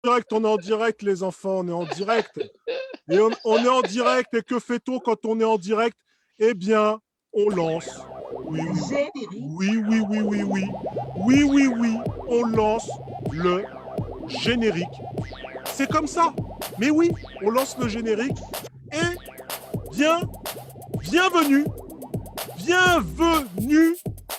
Direct, on est en direct, les enfants, on est en direct. Et on est en direct, et que fait-on quand on est en direct? Eh bien, on lance. Oui, oui, Générique. oui, oui, oui, oui, oui, oui, oui, oui, on lance le générique. C'est comme ça. Mais oui, on lance le générique. Et bienvenue, bienvenue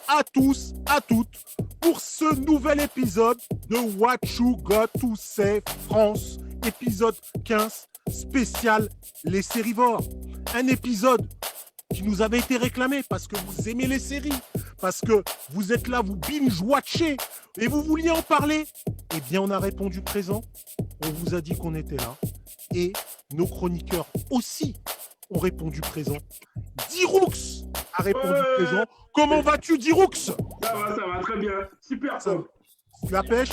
à tous, à toutes, pour ce nouvel épisode de What You Got to Say France, épisode 15, spécial Les Sérivores. Un épisode qui nous avait été réclamé parce que vous aimez les séries, parce que vous êtes là, vous binge-watchez et vous vouliez en parler. Eh bien, on a répondu présent. On vous a dit qu'on était là. Et nos chroniqueurs aussi ont répondu présent. Diroux a répondu présent. Comment vas-tu, Diroux? Ça va, très bien. Super, ça. La pêche,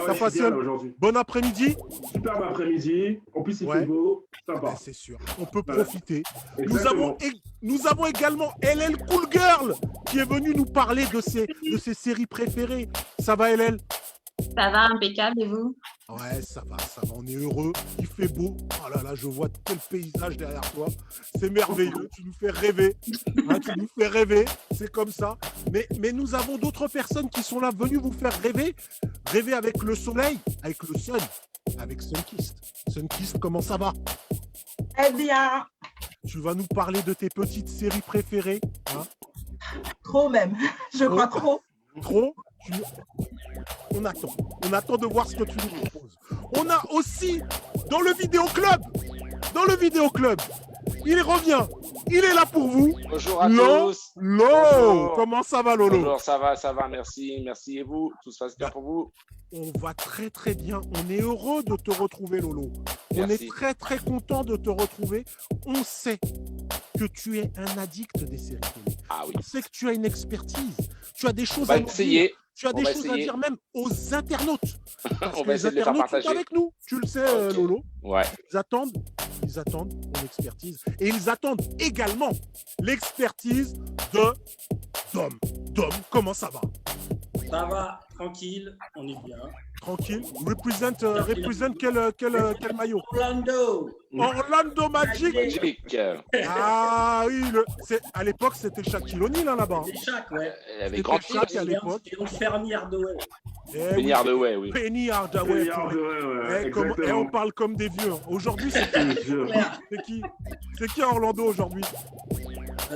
ça passe bien aujourd'hui. Bon après-midi. Superbe après-midi. En plus, il fait beau. Sympa. Ben, c'est sûr. On peut profiter. Nous avons également LL Cool Girl qui est venue nous parler de ses séries préférées. Ça va, LL? Ça va, impeccable, et vous? Ouais, ça va, on est heureux, il fait beau. Oh là là, je vois quel paysage derrière toi. C'est merveilleux, tu nous fais rêver. Tu nous fais rêver, c'est comme ça. Mais nous avons d'autres personnes qui sont là, venues vous faire rêver. Rêver avec le soleil, avec le sun, avec Sunkist. Sunkist, comment ça va? Eh bien. Tu vas nous parler de tes petites séries préférées. Trop même, je crois trop. Trop? On attend de voir ce que tu nous proposes. On a aussi dans le vidéoclub, il revient, il est là pour vous. Bonjour à tous. Bonjour. Comment ça va, Lolo? Bonjour, ça va, merci et vous? Tout se passe bien pour vous? On va très très bien, on est heureux de te retrouver, Lolo. On est très très content de te retrouver. On sait que tu es un addict des séries télé. Ah oui. On sait que tu as une expertise, tu as des choses à dire. Tu as des choses à dire même aux internautes. On va essayer de les faire partager. Sont avec nous, tu le sais, Lolo. Ouais. Ils attendent ton expertise. Et ils attendent également l'expertise de Dom. Dom, comment ça va? Ça va, tranquille, on est bien. Tranquille. Represent quel maillot? Orlando Magic. Ah oui, à l'époque c'était Shaquille O'Neal là-bas. C'était Shaq, ouais. Il avait grand Shaq à l'époque. Et donc Penny Hardaway. Penny Hardaway, oui. Penny Hardaway. Et on parle comme des vieux. Aujourd'hui, c'est qui à Orlando aujourd'hui?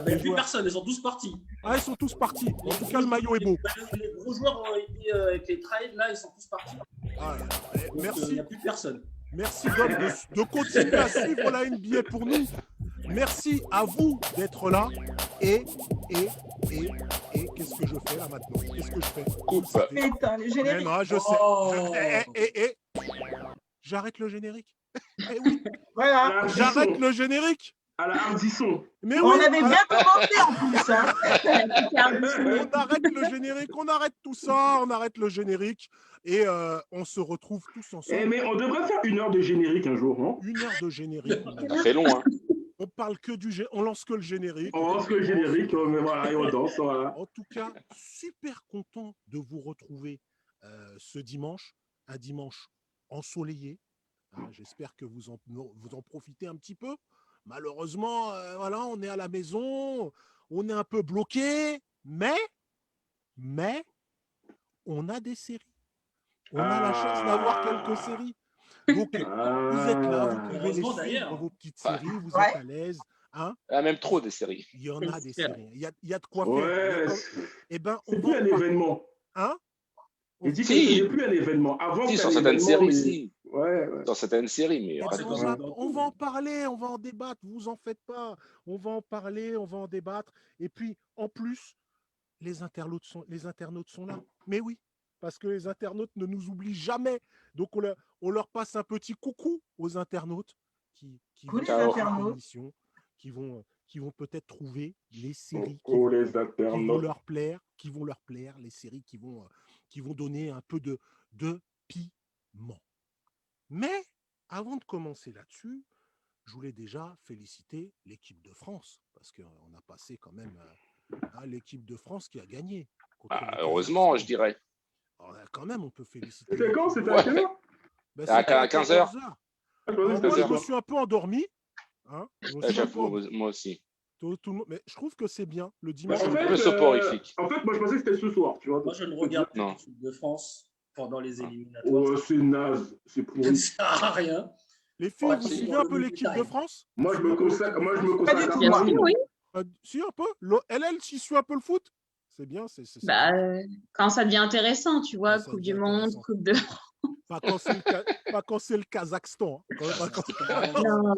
Ben, plus personne, ils sont tous partis. Ah, ils sont tous partis. En tout cas, le maillot est beau. Les gros joueurs ont été avec les trades, là, ils sont tous partis. Ah, merci. Il n'y a plus personne. Merci, Dom, de continuer à suivre la NBA pour nous. Merci à vous d'être là. Et qu'est-ce que je fais là maintenant? Qu'est-ce que je fais? Putain, le générique. Non, je sais. J'arrête le générique. Eh oui. Voilà. J'arrête le générique. À la Hardisson. Mais on avait bien commenté en plus. On arrête le générique, on arrête tout ça, on arrête le générique et on se retrouve tous ensemble. Mais on devrait faire 1 heure de générique un jour, non? 1 heure de générique. C'est très long, hein. On parle que on lance que le générique. On lance que le générique, mais voilà, et on danse, voilà. En tout cas, super content de vous retrouver ce dimanche, un dimanche ensoleillé. J'espère que vous en profitez un petit peu. Malheureusement, voilà, on est à la maison, on est un peu bloqué, mais on a des séries. On a la chance d'avoir quelques séries. Donc, vous êtes là, vous pouvez les suivre, vos petites séries, vous êtes à l'aise. Même trop des séries. Il y en a des séries. Il y a de quoi faire. C'est plus un événement. Il dit que c'est plus un événement. Avant, sur certaines séries, si. Ouais. Dans certaines séries, mais on va en parler, on va en débattre, vous en faites pas. On va en parler, on va en débattre. Et puis, en plus, les internautes sont là. Mais oui, parce que les internautes ne nous oublient jamais. Donc, on leur passe un petit coucou aux internautes qui vont peut-être trouver les séries qui vont leur plaire, les séries qui vont donner un peu de piment. Mais avant de commencer là-dessus, je voulais déjà féliciter l'équipe de France, parce qu'on a passé quand même l'équipe de France qui a gagné. Heureusement, je dirais. Alors, quand même, on peut féliciter. C'était quand? C'était à quelle heure? Ben, À 15h. Moi, je me suis un peu endormi. Hein, J'avoue, moi aussi. Tout le monde... Mais je trouve que c'est bien le dimanche. En fait, moi, je pensais que c'était ce soir. Tu vois. Moi, je ne regarde pas l'équipe de France pendant les éliminatoires. Oh, c'est naze. C'est pourri. Ça ne sert à rien. Les filles, vous suivez un peu l'équipe de France? Moi, je me consacre Bien sûr, oui. Si, un peu. Elle, s'y suit un peu le foot? C'est bien. Bah, quand ça devient intéressant, tu vois, Coupe du Monde, Coupe de... Pas quand c'est le Kazakhstan. Non.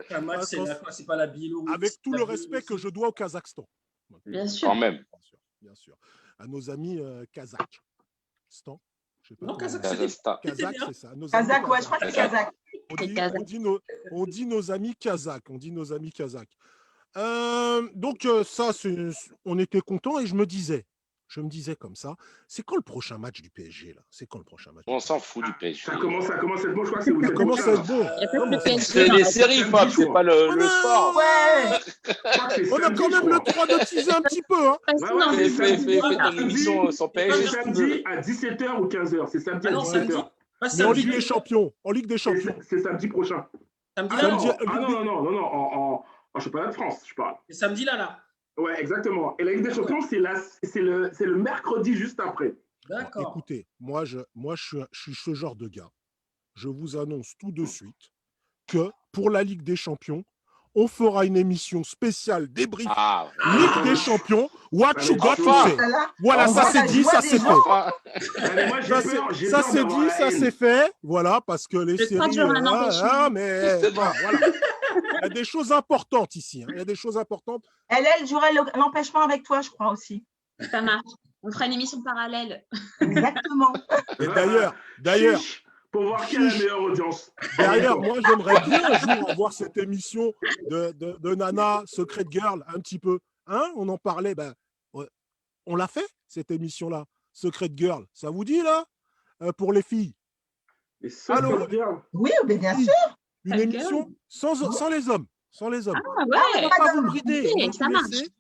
Un match, c'est pas la Biélorussie. Avec tout le respect que je dois au Kazakhstan. Bien sûr. Quand même. Bien sûr. À nos amis kazakhs. Stan. Je sais pas. Non, Kazakh, c'est ça. Kazakh, ouais, je crois que c'est Kazakh. On dit nos amis kazakhs. Donc, ça, on était contents et je me disais comme ça, c'est quand le prochain match du PSG là? C'est quand le prochain match? On s'en fout du PSG. Ça commence à être bon, je crois que c'est où? Ça commence à être bon. C'est les séries, Fab, c'est pas le sport. Ouais. On a quand même le droit de teaser un petit peu. Hein. Fais ton émission sans PSG. C'est samedi à 17h ou 15h. C'est samedi à 17h. Mais en Ligue des Champions. C'est samedi prochain. Non, en championnat de France, je parle. C'est samedi là. Ouais, exactement. Et la Ligue des Champions, c'est le mercredi juste après. D'accord. Écoutez, moi, je suis ce genre de gars. Je vous annonce tout de suite que pour la Ligue des Champions, on fera une émission spéciale débrief Ligue des Champions. What you got to say? Voilà, ça c'est dit, ça c'est fait. Ça c'est dit, ça c'est fait. Voilà, parce que les séries. Mais voilà. Il y a des choses importantes ici. Il y a des choses importantes. Elle jouerait l'empêchement avec toi, je crois aussi. Ça marche. On fera une émission parallèle. Exactement. Et d'ailleurs. Pour voir qui a la meilleure audience. D'ailleurs, moi, j'aimerais bien un jour avoir cette émission de Nana, Secret Girl, un petit peu. Hein, on en parlait. On l'a fait, cette émission-là. Secret Girl. Ça vous dit, là? Pour les filles. Alors, oui, mais bien sûr. Une émission sans les hommes. Sans les hommes. Ah ouais. On va pas vous brider.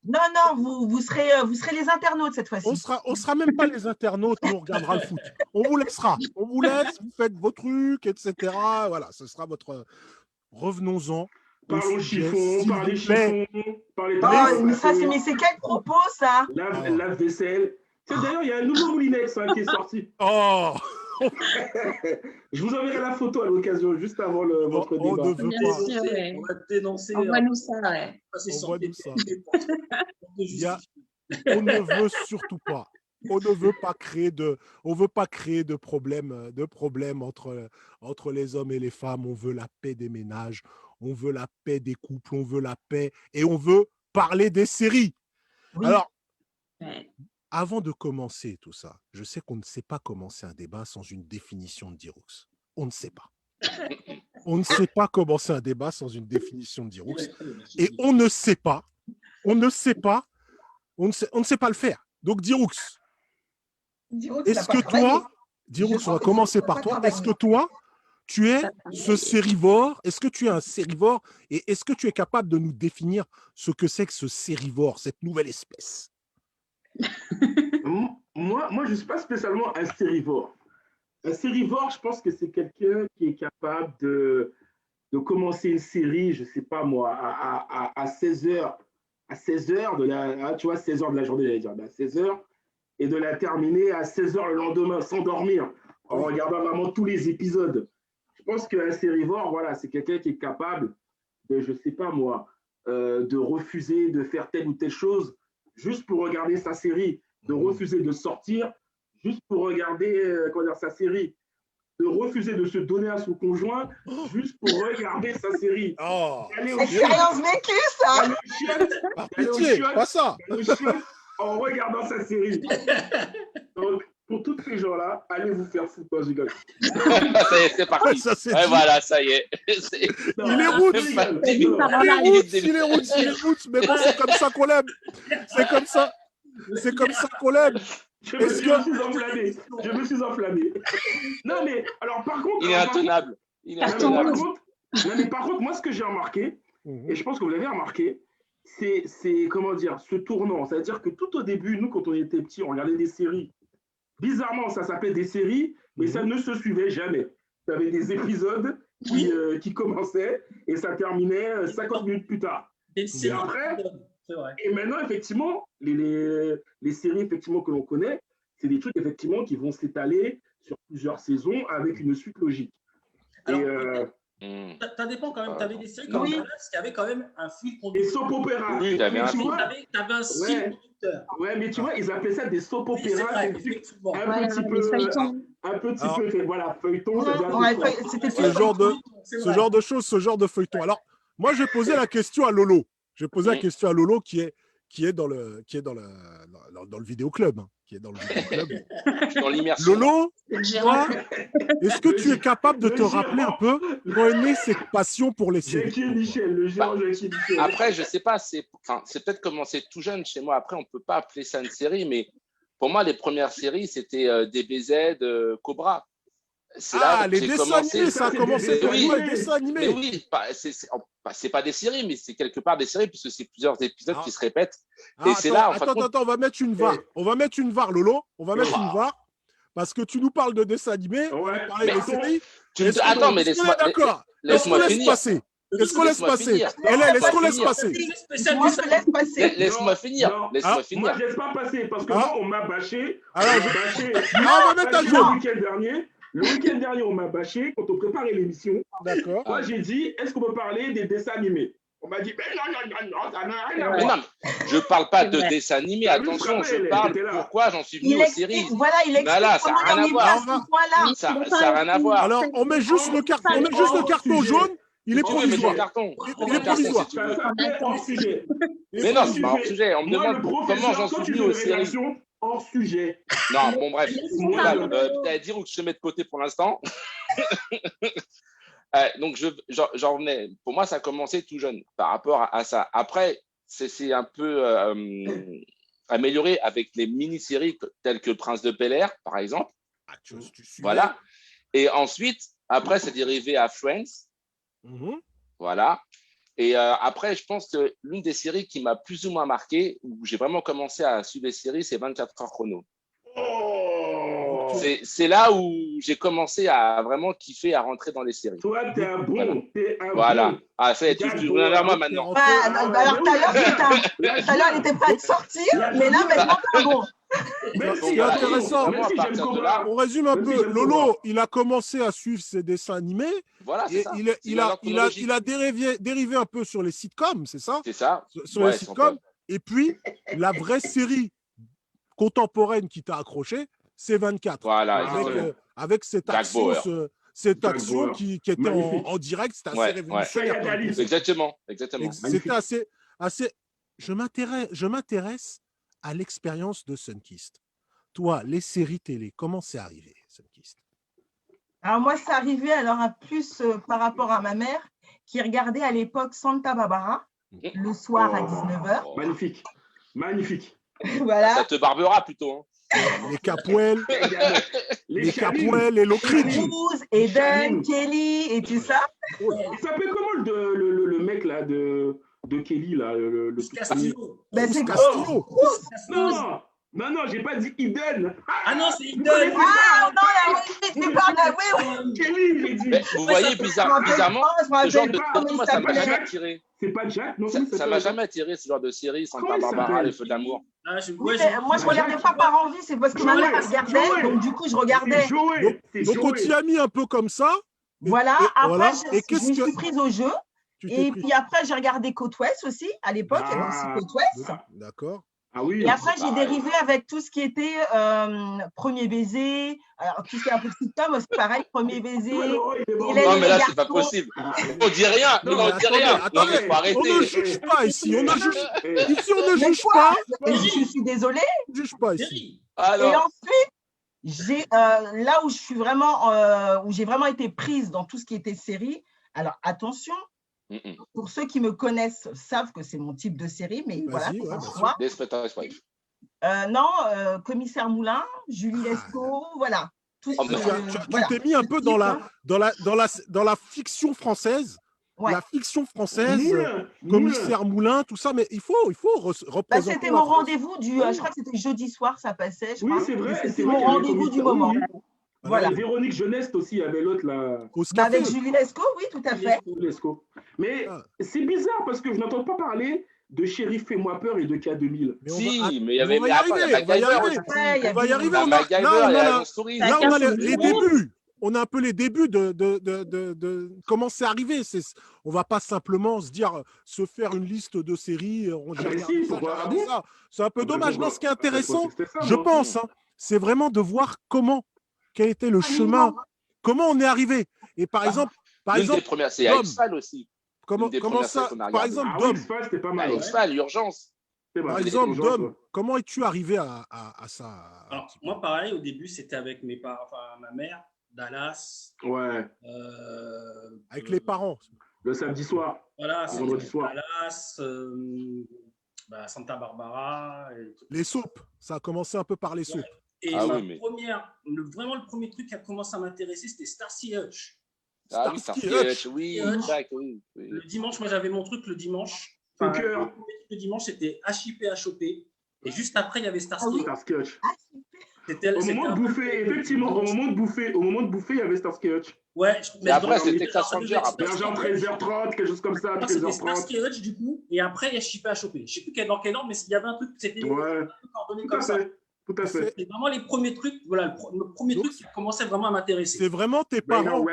Non, vous serez les internautes cette fois-ci. On sera même pas les internautes, nous on regardera le foot. On vous laissera. On vous laisse, vous faites vos trucs, etc. Voilà, ce sera votre. Revenons-en. Parlons chiffon, parlez chiffon, parlez mais c'est quel propos ça? Lave-vaisselle. D'ailleurs, il y a un nouveau Moulinex qui est sorti. Oh. Je vous enverrai la photo à l'occasion, juste avant votre débat. On va te dénoncer. Envoie-nous ça, ouais. Envoie-nous ça. On ne veut surtout pas. On ne veut pas créer de problèmes entre les hommes et les femmes. On veut la paix des ménages. On veut la paix des couples. On veut la paix. Et on veut parler des séries. Oui. Alors, avant de commencer tout ça, je sais qu'on ne sait pas commencer un débat sans une définition de Diroux. On ne sait pas. On ne sait pas commencer un débat sans une définition de Diroux. Et on ne sait pas le faire. Donc, Diroux, est-ce que toi, Diroux, on va commencer par toi, est-ce que toi, tu es ce sérivore? Est-ce que tu es un sérivore? Et est-ce que tu es capable de nous définir ce que c'est que ce sérivore, cette nouvelle espèce? Moi, je ne suis pas spécialement un sérivore. Un sérivore, je pense que c'est quelqu'un qui est capable de commencer une série, je ne sais pas moi, à 16h. À 16h, tu vois, 16h de la journée, j'allais dire, à 16h, et de la terminer à 16h le lendemain, sans dormir, en regardant vraiment tous les épisodes. Je pense qu'un sérivore, voilà, c'est quelqu'un qui est capable de, je ne sais pas moi, de refuser de faire telle ou telle chose juste pour regarder sa série, de refuser de sortir juste pour regarder sa série, de refuser de se donner à son conjoint juste pour regarder sa série. Expérience vécue, ça. Par pitié, pas ça. En regardant sa série. Donc, pour tous ces gens-là, allez vous faire foutre dans une gueule. Ça y est, c'est parti. Voilà, ça y est. Il est route, mais bon, c'est comme ça qu'on l'aime. C'est comme ça qu'on l'aime. Je me suis enflammé. Non, mais alors par contre. Il est intenable. Par contre, moi, ce que j'ai remarqué, et je pense que vous l'avez remarqué, c'est comment dire, ce tournant. C'est-à-dire que tout au début, nous, quand on était petits, on regardait des séries. Bizarrement, ça s'appelait des séries, mais ça ne se suivait jamais. tu avais des épisodes qui commençaient et ça terminait 50 minutes plus tard. Et Et après, c'est vrai. et maintenant, effectivement, les séries effectivement, que l'on connaît, c'est des trucs effectivement qui vont s'étaler sur plusieurs saisons avec une suite logique. Alors, Et ça dépend quand même. Tu avais des séries comme Dallas qui avaient quand même un fil et conducteur. soap opéra. Oui, il avait un tu vois, Tu avais un fil conducteur. ouais, mais tu vois, ils appelaient ça des soap Oui, c'est opéras. vrai, C'est des trucs effectivement. un Ouais, petit les peu, feuilletons. un petit Alors, peu, voilà, feuilleton. c'est bien Ouais, fait. c'était ce genre de, C'est ce vrai. genre de choses, ce genre de feuilleton. Alors, moi, je vais poser la question à Lolo. Je vais poser la question à Lolo qui est dans le vidéoclub. Qui est dans le vidéoclub. Je suis dans l'immersion. Lolo, Le gérant. toi, est-ce que tu es capable de te rappeler un peu quand est née cette passion pour les séries? Jackie Michel, le géant Jackie Michel. Après, je sais pas, c'est peut-être commencé tout jeune chez moi. Après, on peut pas appeler ça une série, mais pour moi, les premières séries, c'était DBZ, Cobra. C'est là que les j'ai dessins commencé. animés, ça a commencé pour Oui. moi, les dessins Mais animés. oui, c'est pas des séries, mais c'est quelque part des séries, puisque c'est plusieurs épisodes qui se répètent. Ah, Et c'est là, en fin de attends, compte- on va mettre une VAR. On va mettre une VAR, Lolo. On va mettre une VAR. Parce que tu nous parles de dessins animés, on va parler des séries. Attends, mais Est-ce qu'on est d'accord? Est-ce qu'on laisse passer? Est-ce qu'on laisse passer? Est-ce qu'on laisse passer? Moi, je laisse passer. Laisse-moi finir. Non, Laisse-moi moi, finir. je laisse pas passer parce que moi, on m'a bâché. Alors, On m'a bâché. on va mettre à jour. Le week-end dernier, on m'a bâché quand on préparait l'émission. D'accord. Moi, j'ai dit, est-ce qu'on peut parler des dessins animés? On m'a dit, mais non, ça n'a rien à Mais voir. non, je parle pas de vrai. dessin animé. T'as vu, Attention, je te je rappelle, parle t'étais là. pourquoi j'en suis venu Il aux explique, séries. voilà, il explique Voilà, ça a comment rien à on est voir. à ce point-là. Ça n'a rien à voir. Alors, on met juste le carton jaune. Il est Tu veux mettre provisoire. le carton. Il est provisoire. Ça s'appelait hors sujet. Mais non, c'est pas hors sujet. On me Moi, le demande comment professeur, j'en quand suis tu venu fais aux une séries. rédaction hors sujet. Non, bon, bref. Moi, T'as dire où je te mets de côté pour l'instant. Donc, j'en revenais. Pour moi, ça a commencé tout jeune par rapport à ça. Après, c'est un peu amélioré avec les mini-séries telles que Prince de Bel-Air, par exemple. Voilà. Et ensuite, après, c'est dérivé à Friends. Voilà. Et après, je pense que l'une des séries qui m'a plus ou moins marqué, où j'ai vraiment commencé à suivre les séries, c'est 24 heures chrono. Oh. C'est là où j'ai commencé à vraiment kiffer, à rentrer dans les séries. Toi, t'es un bon. Voilà. T'es un Voilà. bon. Ah, ça y est, tu reviens vers moi maintenant. Ouais, alors tout à l'heure, il n'était pas de sortir, mais là, maintenant, c'est bon. Merci, C'est intéressant. Merci, j'aime Cobra. On résume un peu. Lolo, il a commencé à suivre ses dessins animés. Voilà, c'est Et ça. il a dérivé un peu sur les sitcoms, c'est ça? C'est ça. Sur les sitcoms. Et puis, la vraie série contemporaine qui t'a accroché, c'est 24. Voilà, avec cette action, cette Jack action Bauer. qui était en direct, c'était assez révolutionnaire. Ouais. Exactement. C'était assez. Je m'intéresse à l'expérience de Sunkist. Toi, les séries télé, comment c'est arrivé, Sunkist? Alors moi, c'est arrivé alors à plus par rapport à ma mère qui regardait à l'époque Santa Barbara le soir à 19h. Magnifique. Magnifique. Voilà. Ça te barbera plutôt. Les Capwell, les Charmines. Capwell, les Lockridge. Cruz, Eden, Kelly et tout ça. Il s'appelle comment le mec là de Kelly là, le Castillo. Ben, c'est Castillo. Non, j'ai pas dit Eden. Ah non, c'est Eden. Ah non, là, oui, tu parles de oui. Kelly, j'ai dit. Mais vous voyez, bizarrement, ce genre de comment moi, il ça m'a s'appelait. jamais attiré. C'est pas Jack, non? Ça m'a jamais attiré ce genre de série, Comment Santa il Barbara, s'appelle? Les Feux de l'amour. Ah, Oui, mais moi, je regardais pas par envie, c'est parce que ma mère regardait, donc du coup, je regardais. C'est Joey. Donc, on t'y a mis un peu comme ça. Voilà, après, je me qu'est-ce suis prise au jeu. tu t'es Et pris? puis après, j'ai regardé Côte Ouest aussi. À l'époque, il y avait aussi Côte Ouest. D'accord. Ah oui. Et après, j'ai dérivé avec tout ce qui était Premier Baiser. Alors, tout ce qui est un peu sitcom, c'est pareil, Premier Baiser. Non, mais là, c'est pas possible. On dit rien. Non, On mais dit rien. Non, mais faut on arrêter. ne juge pas ici. On ne juge, ici, on ne Mais juge quoi pas. Je suis désolée. On ne juge pas ici. Série. Et Alors, ensuite, là où je suis vraiment, où j'ai vraiment été prise dans tout ce qui était série. Alors attention, pour ceux qui me connaissent savent que c'est mon type de série, mais voilà, Vas-y, faut ouais, savoir. Desperate Housewives. Non, Commissaire Moulin, Julie Lescaut, voilà. Tout ce Oh, qui- bah, Tu voilà. t'es mis un peu dans la fiction française. Ouais. La fiction française, Moulin. Commissaire Moulin, tout ça, mais il faut Bah, représenter. c'était la mon France. rendez-vous du. Je crois que c'était jeudi soir, ça passait. Je Oui, crois. c'est vrai. C'était vrai mon qu'il y avait rendez-vous du Commissaire. moment. Oui, Voilà. Et Véronique Jeunesse aussi, il y avait l'autre là. Avec Julie Lescaut, oui, tout à fait. Lescaut. Mais c'est bizarre parce que je n'entends pas parler de Shérif Fais-moi peur et de K2000. Si, mais il y avait. On va y arriver. On va y arriver. On a Là, on a les débuts. On a un peu les débuts de comment c'est arrivé. On va pas simplement se faire une liste de séries. Ça. C'est un peu dommage. Non, ce qui est intéressant, je pense, c'est vraiment de voir quel était le chemin, comment on est arrivé. Et par exemple, c'est X-Files aussi. Comment ça, par exemple, Dom, c'était pas mal. X-Files, l'urgence. Par exemple, Dom, comment es-tu arrivé à ça? Alors, moi, pareil, au début, c'était avec mes parents, enfin, ma mère, Dallas. Ouais. Avec les parents. Le samedi soir. Voilà, c'était Dallas, Santa Barbara. Les soaps, ça a commencé un peu par les soaps. Et vraiment, le premier truc qui a commencé à m'intéresser, c'était Starsky Hutch. Starsky Hutch, oui. Le dimanche, moi, j'avais mon truc le dimanche. Le dimanche, c'était HIP. Et juste après, il y avait Starsky Hutch. Au moment de bouffer, effectivement, au moment de bouffer, il y avait Starsky Hutch. Ouais, mais après, c'était Texas Ranger. Genre 13h30, quelque chose comme ça, 13h30. C'était Starsky Hutch, du coup, et après, il y a HIP. Je ne sais plus dans quel ordre, mais il y avait un truc, c'était coordonné comme ça. Tout à fait. C'est vraiment les premiers trucs, voilà, le premier truc qui a commencé vraiment à m'intéresser. C'est vraiment tes parents.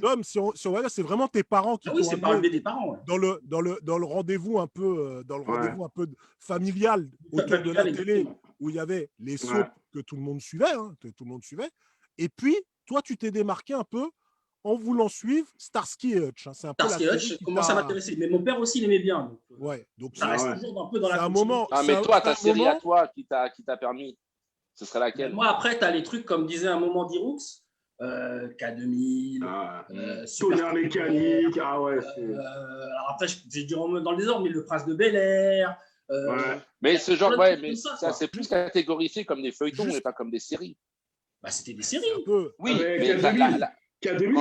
Dom, c'est vraiment tes parents qui oui, c'est par le biais des parents. Ouais. Dans le rendez-vous un peu, familial autour de la télé, où il y avait les soaps que tout le monde suivait, Et puis, toi, tu t'es démarqué un peu en voulant suivre Starsky et Hutch. C'est un peu Starsky Hutch commence à m'intéresser. Mais mon père aussi, il aimait bien. Donc ça reste toujours un peu dans la moment. Mais toi, ta série à toi qui t'a permis. Ce serait laquelle? Moi, après, tu as les trucs, comme disait un moment d'Iroux, K2000, Tonnerre mécanique, alors après, j'ai dû remettre dans le désordre, mais Le Prince de Bel-Air. Mais ce genre, mais ça, c'est plus catégorifié comme des feuilletons, mais pas comme des séries. Bah, c'était des séries. Oui, mais K2000,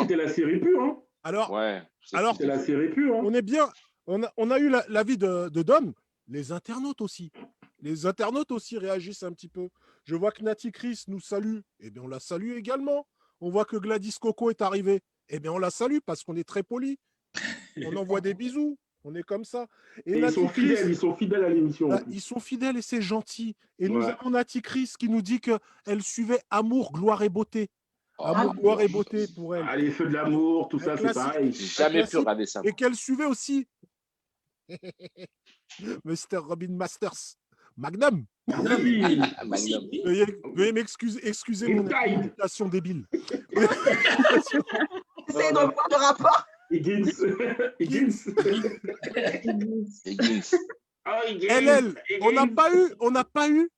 c'était la série pure. Hein. Alors, c'était la série pure. Hein. On est bien. On a eu l'avis de Dom. Les internautes aussi. Les internautes aussi réagissent un petit peu. Je vois que Nati Chris nous salue. Eh bien, on la salue également. On voit que Gladys Coco est arrivée. Eh bien, on la salue parce qu'on est très poli. On envoie des bisous. On est comme ça. Et ils sont fidèles à l'émission. Ils sont fidèles et c'est gentil. Et nous avons Nati Chris qui nous dit qu'elle suivait Amour, Gloire et Beauté. Amour, Gloire et Beauté pour elle. Les feux de l'amour, tout ça, c'est pareil. J'ai jamais pu regarder ça. Et qu'elle suivait aussi Mr. Robin Masters. Magnum. Veuillez m'excuser mon imitation débile. C'est dans quoi de rapport? Higgins. On n'a pas eu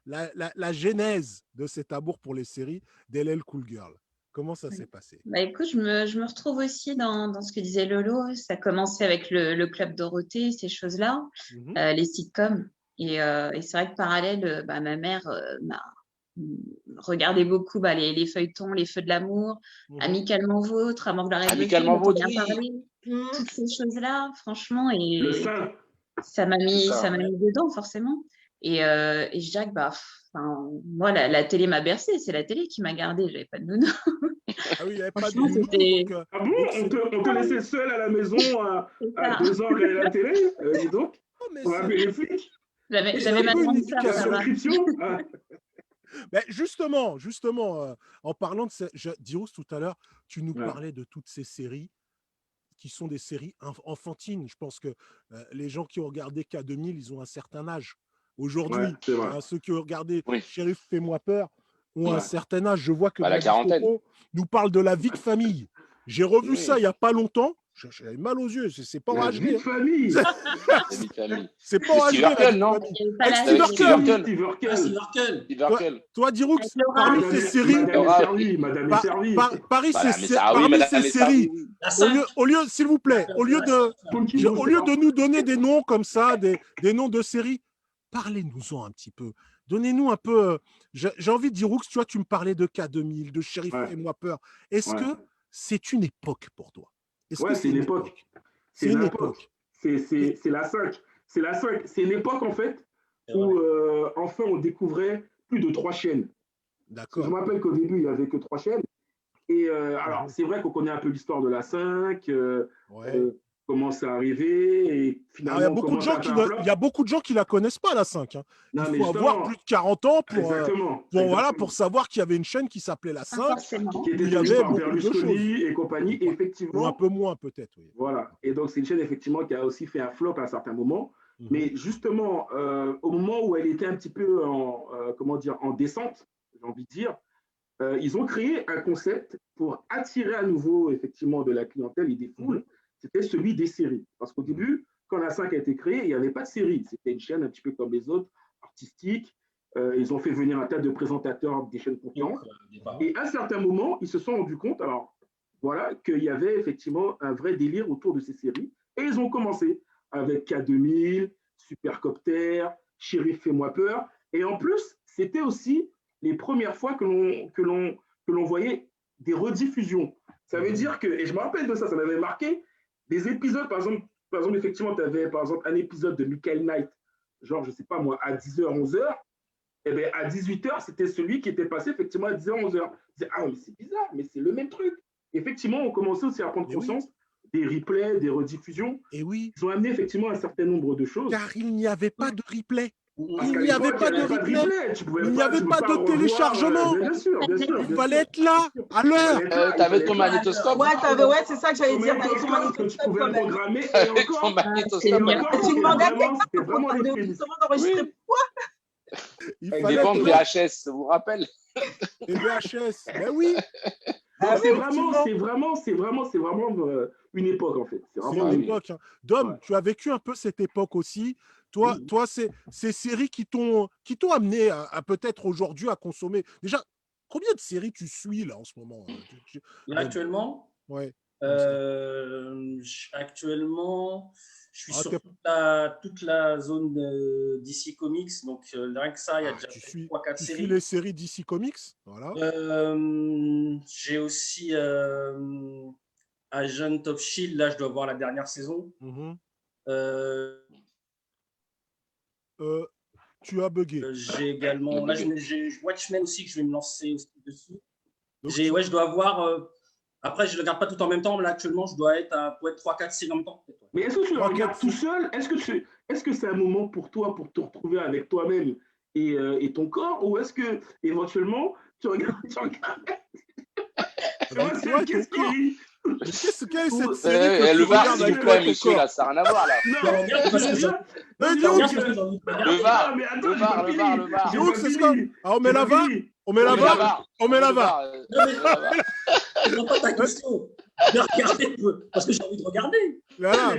la genèse de cet amour pour les séries d'LL Cool Girl. Comment ça s'est passé? Écoute, je me retrouve aussi dans ce que disait Lolo. Ça commençait avec le Club Dorothée, ces choses-là, les sitcoms. Et c'est vrai que parallèle, ma mère m'a regardé beaucoup les feuilletons, les feux de l'amour, Amicalement Vôtre, Amour, Gloire et Beauté, Amicalement Vôtre, toutes ces choses-là, franchement, et le sein. Ça m'a mis dedans forcément. Et je dirais que moi la télé m'a bercée, c'est la télé qui m'a gardée, j'avais pas de nounou. Ah oui, il n'y avait pas de nounou. Ah bon, on te laissait seule à la maison à 2 ans regarder la télé, dis donc. On va appeler les flics. J'avais ma inscription. Mais justement, en parlant de ça, Dirous, tout à l'heure, tu nous parlais de toutes ces séries qui sont des séries enfantines. Je pense que les gens qui ont regardé K2000, ils ont un certain âge. Aujourd'hui, ceux qui ont regardé Shérif Fais-moi peur ont un certain âge. Je vois que la quarantaine nous parle de la vie de famille. J'ai revu ça il n'y a pas longtemps. J'avais mal aux yeux, c'est pas enragé. Vie de famille. C'est pas enragé. Steven. Toi, Diroux, parmi ces séries, parmi ces séries, au lieu, s'il vous plaît, au lieu de nous donner des noms comme ça, des noms de séries, parlez-nous-en un petit peu. Donnez-nous un peu. J'ai envie de dire, Roux, tu vois, tu me parlais de K2000, de Shérif Fais-moi peur. Est-ce que c'est une époque pour toi? C'est une époque. C'est une époque. C'est la 5. C'est la 5. C'est une époque, en fait, où enfin on découvrait plus de 3 chaînes. D'accord. Je me rappelle qu'au début, il n'y avait que 3 chaînes. Et alors, c'est vrai qu'on connaît un peu l'histoire de la 5, comment c'est arrivé, et finalement, il y a beaucoup de gens qui ne la connaissent pas, la 5. Hein. Il faut avoir plus de 40 ans pour savoir qu'il y avait une chaîne qui s'appelait la 5. Qui était dirigée par Berlusconi et compagnie, et effectivement. Ou un peu moins, peut-être. Oui. Voilà. Et donc, c'est une chaîne, effectivement, qui a aussi fait un flop à un certain moment. Mais justement, au moment où elle était un petit peu en descente, j'ai envie de dire, ils ont créé un concept pour attirer à nouveau, effectivement, de la clientèle et des foules. C'était celui des séries. Parce qu'au début, quand la 5 a été créée, il n'y avait pas de série. C'était une chaîne un petit peu comme les autres, artistique. Ils ont fait venir un tas de présentateurs des chaînes concurrentes. Et à un certain moment, ils se sont rendus compte, qu'il y avait effectivement un vrai délire autour de ces séries. Et ils ont commencé avec K2000, Supercopter, Shérif Fais-moi peur. Et en plus, c'était aussi les premières fois que l'on voyait des rediffusions. Ça veut dire que, et je me rappelle de ça, ça m'avait marqué, des épisodes, par exemple effectivement, tu avais par exemple un épisode de Michael Knight, genre, je ne sais pas moi, à 10h, 11h, et bien à 18h, c'était celui qui était passé effectivement à 10h, 11h. Je disais, mais c'est bizarre, mais c'est le même truc. Effectivement, on commençait aussi à prendre conscience des replays, des rediffusions. Et oui. Ils ont amené effectivement un certain nombre de choses. Car il n'y avait pas de replay. Il n'y avait pas de replay. Il n'y avait pas de téléchargement. Bien sûr. Il fallait être là, à l'heure. Tu avais ton magnétoscope. Ouais, c'est ça que j'allais dire. Tu avais ton magnétoscope. Tu pouvais programmer. Et encore, ton magnétoscope. Tu demandais à quelqu'un d'enregistrer quoi? Avec des bandes VHS, vous vous rappelez? Des VHS, ben oui. C'est vraiment une époque, en fait. C'est vraiment une époque. Hein. Dom, tu as vécu un peu cette époque aussi. Toi, ces séries qui t'ont amené à peut-être aujourd'hui à consommer. Déjà, combien de séries tu suis là en ce moment? Là, actuellement, actuellement, je suis sur toute la zone DC Comics. Donc, rien que ça, il y a déjà 3-4 séries. Tu suis les séries DC Comics, voilà. J'ai aussi Agent of Shield. Là, je dois voir la dernière saison. Tu as bugué. J'ai également. Là, j'ai Watchmen aussi que je vais me lancer aussi dessus. Je dois avoir. Après, je ne le regarde pas tout en même temps. Là, actuellement, je dois être à 3-4 séries en même temps. Mais est-ce que tu le regardes tout seul? Est-ce que c'est un moment pour toi pour te retrouver avec toi-même et ton corps? Ou est-ce que éventuellement tu regardes Qu'est-ce que cette série le VAR, s'il vous plaît, monsieur, là, ça n'a rien à voir, là. Le VAR. On met la VAR. On met la VAR. Je ne pas ta question. De regarder, parce que j'ai envie de regarder. Voilà,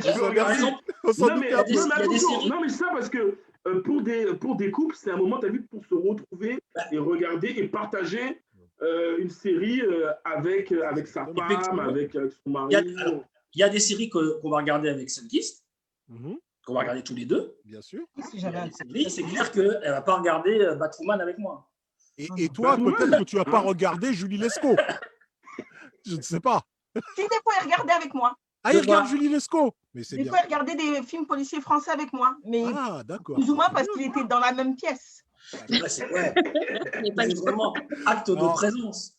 non, mais ça, parce que pour des couples, c'est un moment, tu as vu, pour se retrouver et regarder et partager une série avec sa femme, avec son mari. Il y a des séries qu'on va regarder avec Sunkist, qu'on va regarder tous les deux. Bien sûr. C'est clair qu'elle ne va pas regarder Batwoman avec moi. Et toi, peut-être que tu ne vas pas regarder Julie Lescaut. Je ne sais pas. Si, des fois, il regardait avec moi. Ah, il regarde Julie Lescaut. Mais c'est bien. Des fois, il regardait des films policiers français avec moi. Mais d'accord. Plus ou moins parce qu'il était dans la même pièce. C'est vraiment acte de présence.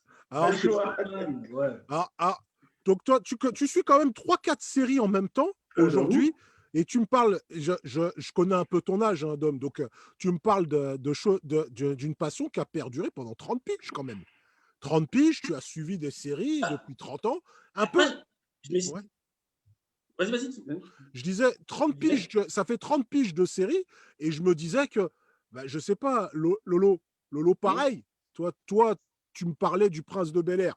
Donc, toi, tu suis quand même 3-4 séries en même temps aujourd'hui. Et tu me parles, je connais un peu ton âge, hein, Dom, donc tu me parles d'une passion qui a perduré pendant 30 piges quand même. 30 piges, tu as suivi des séries depuis 30 ans. Vas-y. Je disais 30 piges, ça fait 30 piges de séries et je me disais que, je sais pas, Lolo, pareil. Toi, tu me parlais du Prince de Bel-Air.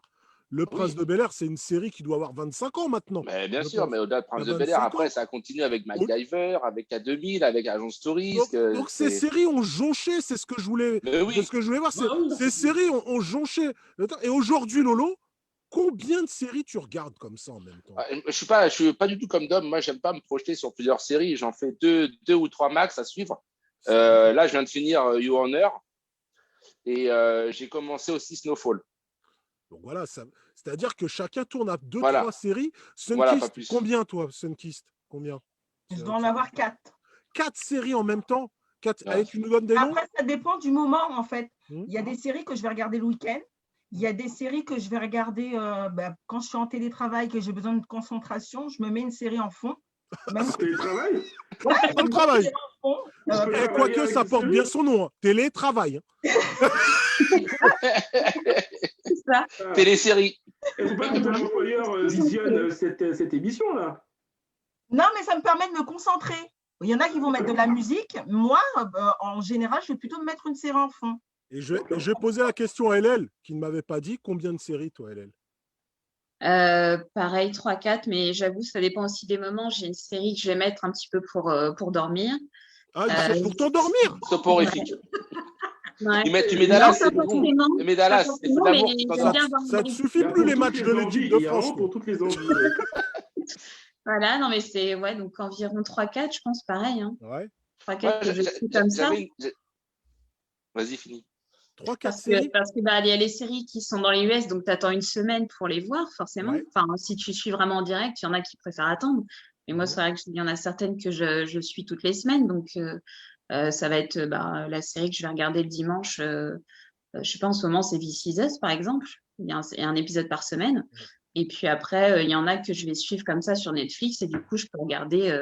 Le Prince de Bel-Air, c'est une série qui doit avoir 25 ans maintenant. Mais bien sûr, mais au-delà de Prince de Bel-Air, après, ça continue avec MacGyver, avec K2000, avec Agent Stories. Donc ces séries ont jonché, c'est ce que je voulais, voir. Ces séries ont jonché. Et aujourd'hui, Lolo, combien de séries tu regardes comme ça en même temps? Je suis pas du tout comme Dom. Moi, j'aime pas me projeter sur plusieurs séries. J'en fais deux ou trois max à suivre. Là, je viens de finir You Honor et j'ai commencé aussi Snowfall. Donc voilà, c'est-à-dire que chacun tourne à 2-3 séries. Sunkist, combien toi, Sunkist? Combien? Je dois en avoir 4. 4 séries en même temps? 4, allez, tu nous donnes des noms? Après, ça dépend du moment, en fait. Il y a des séries que je vais regarder le week-end. Il y a des séries que je vais regarder quand je suis en télétravail, que j'ai besoin de concentration. Je me mets une série en fond. Même télétravail. Ouais, dans le travail. Quoique ça porte bien son nom, hein. Télétravail. C'est ça. Télésérie. Il ne faut pas que ton employeur visionne cette émission-là. Non, mais ça me permet de me concentrer. Il y en a qui vont mettre de la musique. Moi, en général, je vais plutôt me mettre une série en fond. Et je vais poser la question à LL, qui ne m'avait pas dit combien de séries, toi, LL? Pareil, 3-4, mais j'avoue, ça dépend aussi des moments. J'ai une série que je vais mettre un petit peu pour dormir. Ah, pour t'endormir? Soporifique. Ouais. Tu mets Dallas, c'est bon. Tu mets Dallas, c'est d'amour. Ça te suffit plus les matchs de l'équipe de France. Pour toutes les envies. Voilà, non, mais c'est donc environ 3-4, je pense, pareil. Hein. Ouais. 3-4 que je suis comme ça. Vas-y, finis. 3-4 séries. Parce que il y a les séries qui sont dans les US, donc tu attends une semaine pour les voir, forcément. Ouais. Enfin, si tu suis vraiment en direct, il y en a qui préfèrent attendre. Mais moi, c'est vrai qu'il y en a certaines que je suis toutes les semaines. Donc, ça va être la série que je vais regarder le dimanche. Je sais pas, en ce moment, c'est This Is Us, par exemple. Il y a un épisode par semaine. Et puis après, il y en a que je vais suivre comme ça sur Netflix. Et du coup, je peux regarder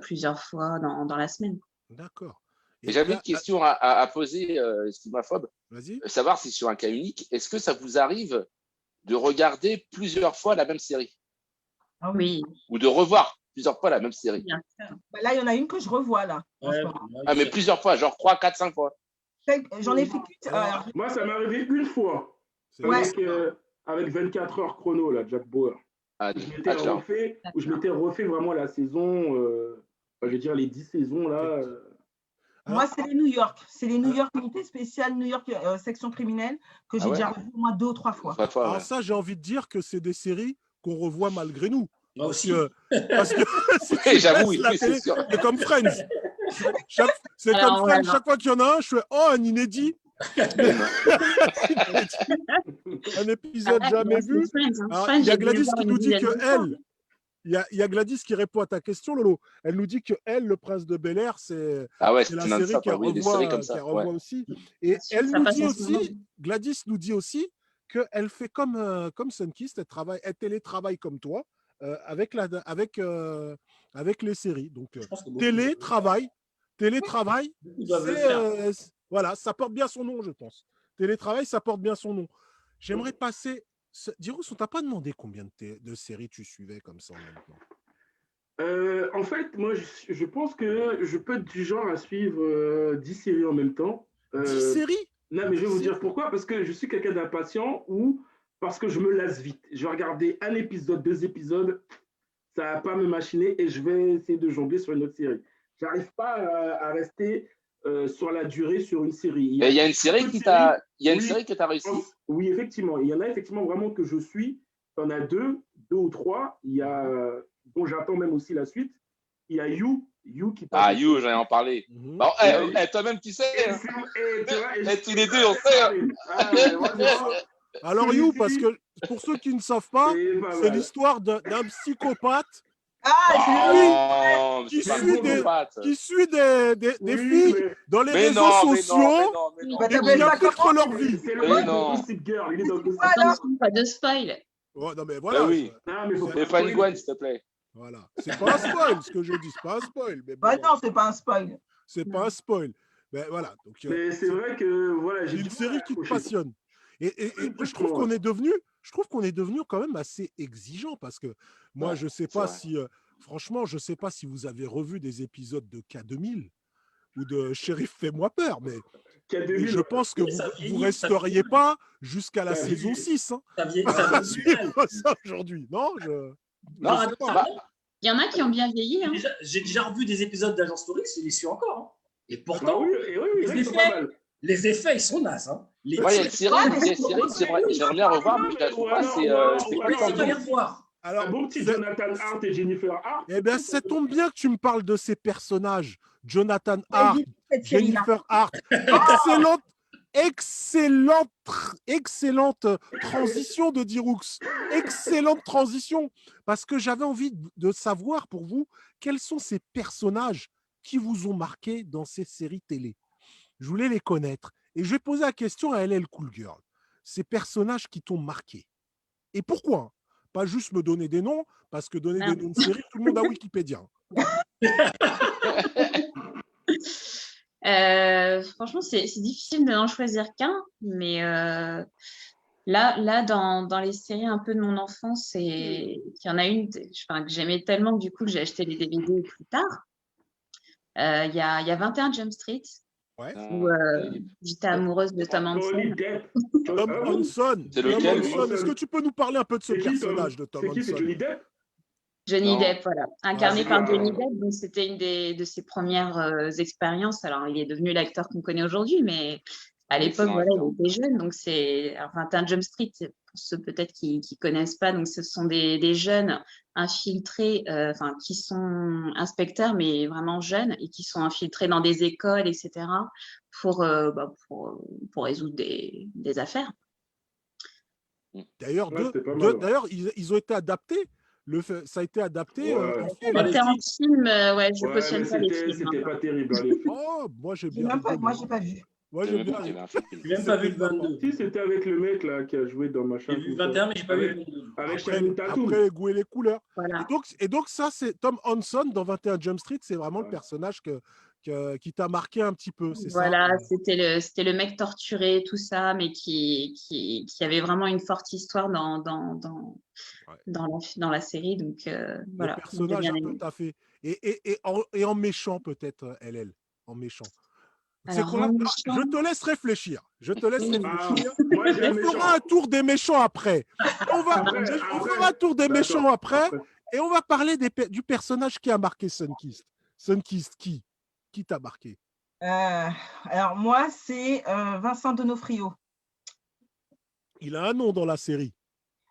plusieurs fois dans la semaine. D'accord. J'avais une question à poser, Stigmaphobe. Vas-y. Savoir si sur un cas unique, est-ce que ça vous arrive de regarder plusieurs fois la même série? Ah oui. Ou de revoir plusieurs fois la même série? Bien sûr. Là, il y en a une que je revois, là. Mais plusieurs fois, genre 3, 4, 5 fois. J'en ai fait qu'une. Moi, ça m'est arrivé une fois. Avec 24 heures chrono, là, Jack Bauer. Où je m'étais refait vraiment la saison, je veux dire les 10 saisons, là. Moi, c'est les New York. C'est les New York Unité Spéciale, New York Section Criminelle, que j'ai déjà revu au moins 2 ou 3 fois. Alors ça, j'ai envie de dire que c'est des séries qu'on revoit malgré nous. Moi aussi. Parce que j'avoue, c'est sûr. C'est comme Friends. C'est comme Friends. Chaque fois qu'il y en a un, je fais un inédit. Un épisode jamais vu. Il y a Gladys qui nous dit que elle. Il y a Gladys qui répond à ta question, Lolo. Elle nous dit que elle, le Prince de Bel-Air, c'est la série qu'elle revoit aussi. Et elle nous dit aussi, Gladys nous dit aussi qu'elle fait comme Sunkist, elle télétravaille comme toi avec les séries. Donc télétravail, voilà, ça porte bien son nom, je pense. Télétravail, ça porte bien son nom. J'aimerais passer. Dirous, on t'a pas demandé combien de séries tu suivais comme ça en même temps? En fait, moi, je pense que je peux être du genre à suivre 10 séries en même temps. 10 séries? Non, mais je vais vous dire pourquoi. Parce que je suis quelqu'un d'impatient ou parce que je me lasse vite. Je vais regarder un épisode, 2 épisodes, ça ne va pas me machiner et je vais essayer de jongler sur une autre série. Je n'arrive pas à rester sur la durée sur une série. Il y a une série que tu as réussi. Oui, effectivement. Il y en a effectivement vraiment que je suis. Il y en a deux ou trois. Il y a, dont j'attends même aussi la suite. Il y a You qui passe. Ah, You, j'en ai en parlé. Bon, toi-même, tu sais. Tous les deux, on sait. Alors, You, parce que pour ceux qui ne savent pas, c'est l'histoire d'un psychopathe qui suit des filles dans les réseaux sociaux qui infiltrent leur vie. Pas de spoil. Non, mais voilà. Mais pas une Gwen, s'il te plaît. Voilà. C'est pas un spoil, ce que je dis. C'est pas un spoil. Mais bon, non, c'est pas un spoil. C'est pas un spoil. Mais voilà. Donc, c'est vrai que voilà, j'ai une série qui te passionne. Et je trouve qu'on est devenu quand même assez exigeant parce que moi, je sais pas si, franchement, je sais pas si vous avez revu des épisodes de K2000 ou de Shérif Fais-moi peur, mais je pense que vous resteriez pas jusqu'à la saison 6. Hein. Ça aujourd'hui, non il y en a qui ont bien vieilli. Hein. J'ai déjà revu des épisodes d'Agence Story, je les suis encore. Hein. Et pourtant, les effets, ils sont nazes. Hein. Il y a une série, c'est vrai, j'aimerais bien revoir, mais je la trouve pas, c'est plus alors, bon petit Jonathan Hart et Jennifer Hart. Eh bien, ça tombe bien que tu me parles de ces personnages. Jonathan Hart, Jennifer Hart. Excellente transition de Diroux. Excellente transition. Parce que j'avais envie de savoir pour vous quels sont ces personnages qui vous ont marqué dans ces séries télé. Je voulais les connaître. Et je vais poser la question à LL Cool Girl. Ces personnages qui t'ont marqué. Et pourquoi, hein? Pas juste me donner des noms, parce que donner des noms de séries, tout le monde a Wikipédia. Franchement, c'est difficile de n'en choisir qu'un, mais là dans les séries un peu de mon enfance, il y en a une que j'aimais tellement que du coup, j'ai acheté les DVD plus tard. Il y a 21 Jump Street, où j'étais amoureuse de Tom Hanson. Tom Hanson. C'est lequel? Est-ce que tu peux nous parler un peu de ce personnage de Tom Hanson? C'est Johnny Depp? Johnny Depp, voilà. Incarné par Johnny ça. Depp. Donc, c'était une de ses premières expériences. Alors, il est devenu l'acteur qu'on connaît aujourd'hui, mais à l'époque, voilà, il était jeune. Donc, c'est 21 Jump Street, pour ceux peut-être qui ne connaissent pas. Donc, ce sont des jeunes infiltrés, qui sont inspecteurs, mais vraiment jeunes, et qui sont infiltrés dans des écoles, etc., pour résoudre des affaires. D'ailleurs, ils ont été adaptés. Ça a été adapté en film. C'était en film, je cautionne pas les films. C'était pas terrible. Oh, moi j'ai bien. Moi, j'ai pas vu. Moi j'ai bien. J'ai même pas vu le 22. Si, c'était avec le mec là qui a joué dans machin. J'ai vu le 21, mais j'ai pas vu le 22. Avec Channing Tatum. Après, goût et les couleurs. Voilà. Et donc ça, c'est Tom Hanson dans 21 Jump Street. C'est vraiment le personnage qui t'a marqué un petit peu. Voilà, c'était le mec torturé, tout ça, mais qui avait vraiment une forte histoire dans la série. Donc, voilà. Le personnage un peu taffé. Et en méchant, peut-être, LL. En méchant. Alors, je te laisse réfléchir. Moi, on fera un tour des méchants après. On fera un tour des méchants après. Et on va parler du personnage qui a marqué Sunkist. Sunkist, qui t'a marqué? Alors, moi, c'est Vincent D'Onofrio. Il a un nom dans la série.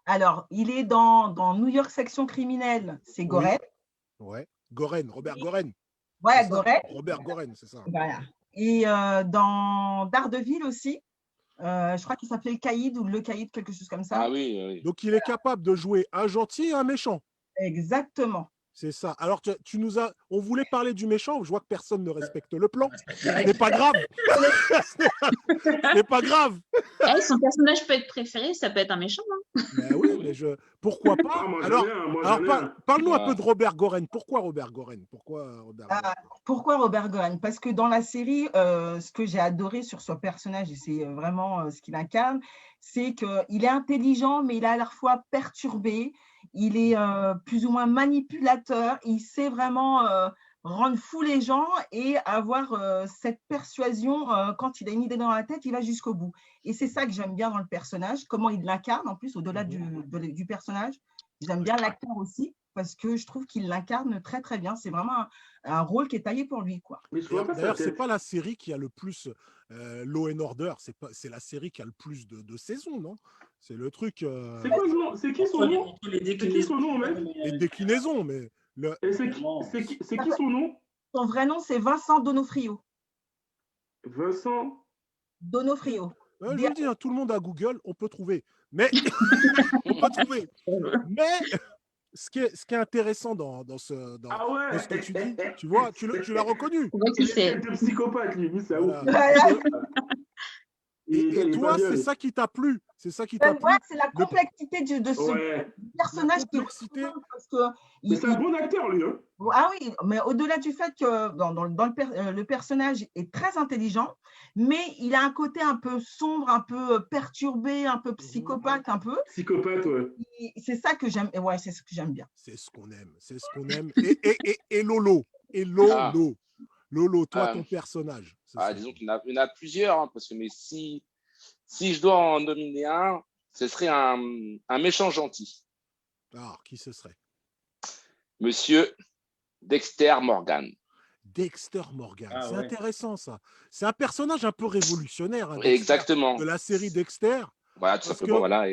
Alors, il est dans New York Section Criminelle. C'est Goren. Ouais, Goren, Robert Goren. Ouais, Goren. Robert Goren, c'est ça. Voilà. Et dans Daredevil aussi, je crois qu'il s'appelait le Caïd ou le Caïd, quelque chose comme ça. Ah oui. Donc, il est capable de jouer un gentil et un méchant. Exactement. C'est ça. Alors, on voulait parler du méchant. Je vois que personne ne respecte le plan. Ce n'est pas grave. Ce n'est pas grave. Son personnage peut être préféré, ça peut être un méchant. Hein. Mais oui, mais pourquoi pas? Alors, parle-nous un peu de Robert Goren. Pourquoi Robert Goren? Pourquoi Robert Goren? Parce que dans la série, ce que j'ai adoré sur ce personnage, et c'est vraiment ce qu'il incarne, c'est qu'il est intelligent, mais il est à la fois perturbé. Il est plus ou moins manipulateur. Il sait vraiment rendre fou les gens et avoir cette persuasion. Quand il a une idée dans la tête, il va jusqu'au bout. Et c'est ça que j'aime bien dans le personnage, comment il l'incarne en plus, au-delà du personnage. J'aime bien l'acteur aussi, parce que je trouve qu'il l'incarne très, très bien. C'est vraiment un rôle qui est taillé pour lui, quoi. D'ailleurs, ce n'est pas la série qui a le plus Law and Order. C'est la série qui a le plus de saisons, non? C'est le truc. C'est quoi son nom? C'est qui son nom? C'est qui son nom, mec? Les déclinaisons, mais. C'est qui son nom? Son vrai nom, c'est Vincent D'Onofrio. Vincent D'Onofrio. Je vous dis, tout le monde a Google, on peut trouver. Mais ce qui est intéressant dans ce que tu dis, tu vois, tu l'as reconnu. C'est un psychopathe, lui, ça ouf. Et toi, c'est ça qui t'a plu. C'est ça qui t'a plu. C'est la complexité de ce personnage qui est. Mais c'est un bon acteur, lui. Hein. Ah oui, mais au-delà du fait que le personnage est très intelligent, mais il a un côté un peu sombre, un peu perturbé, un peu psychopathe, un peu. Psychopathe, ouais. C'est ça que j'aime. Ouais, c'est ce que j'aime bien. C'est ce qu'on aime. C'est ce qu'on aime. Et Lolo. Lolo, toi, ton personnage. Disons qu'il y en a plusieurs, hein, parce que si je dois en nominer un, ce serait un méchant gentil. Alors, qui ce serait? Monsieur Dexter Morgan. Dexter Morgan, c'est intéressant ça. C'est un personnage un peu révolutionnaire. Hein, exactement. De la série Dexter. Voilà, tout simplement. Voilà,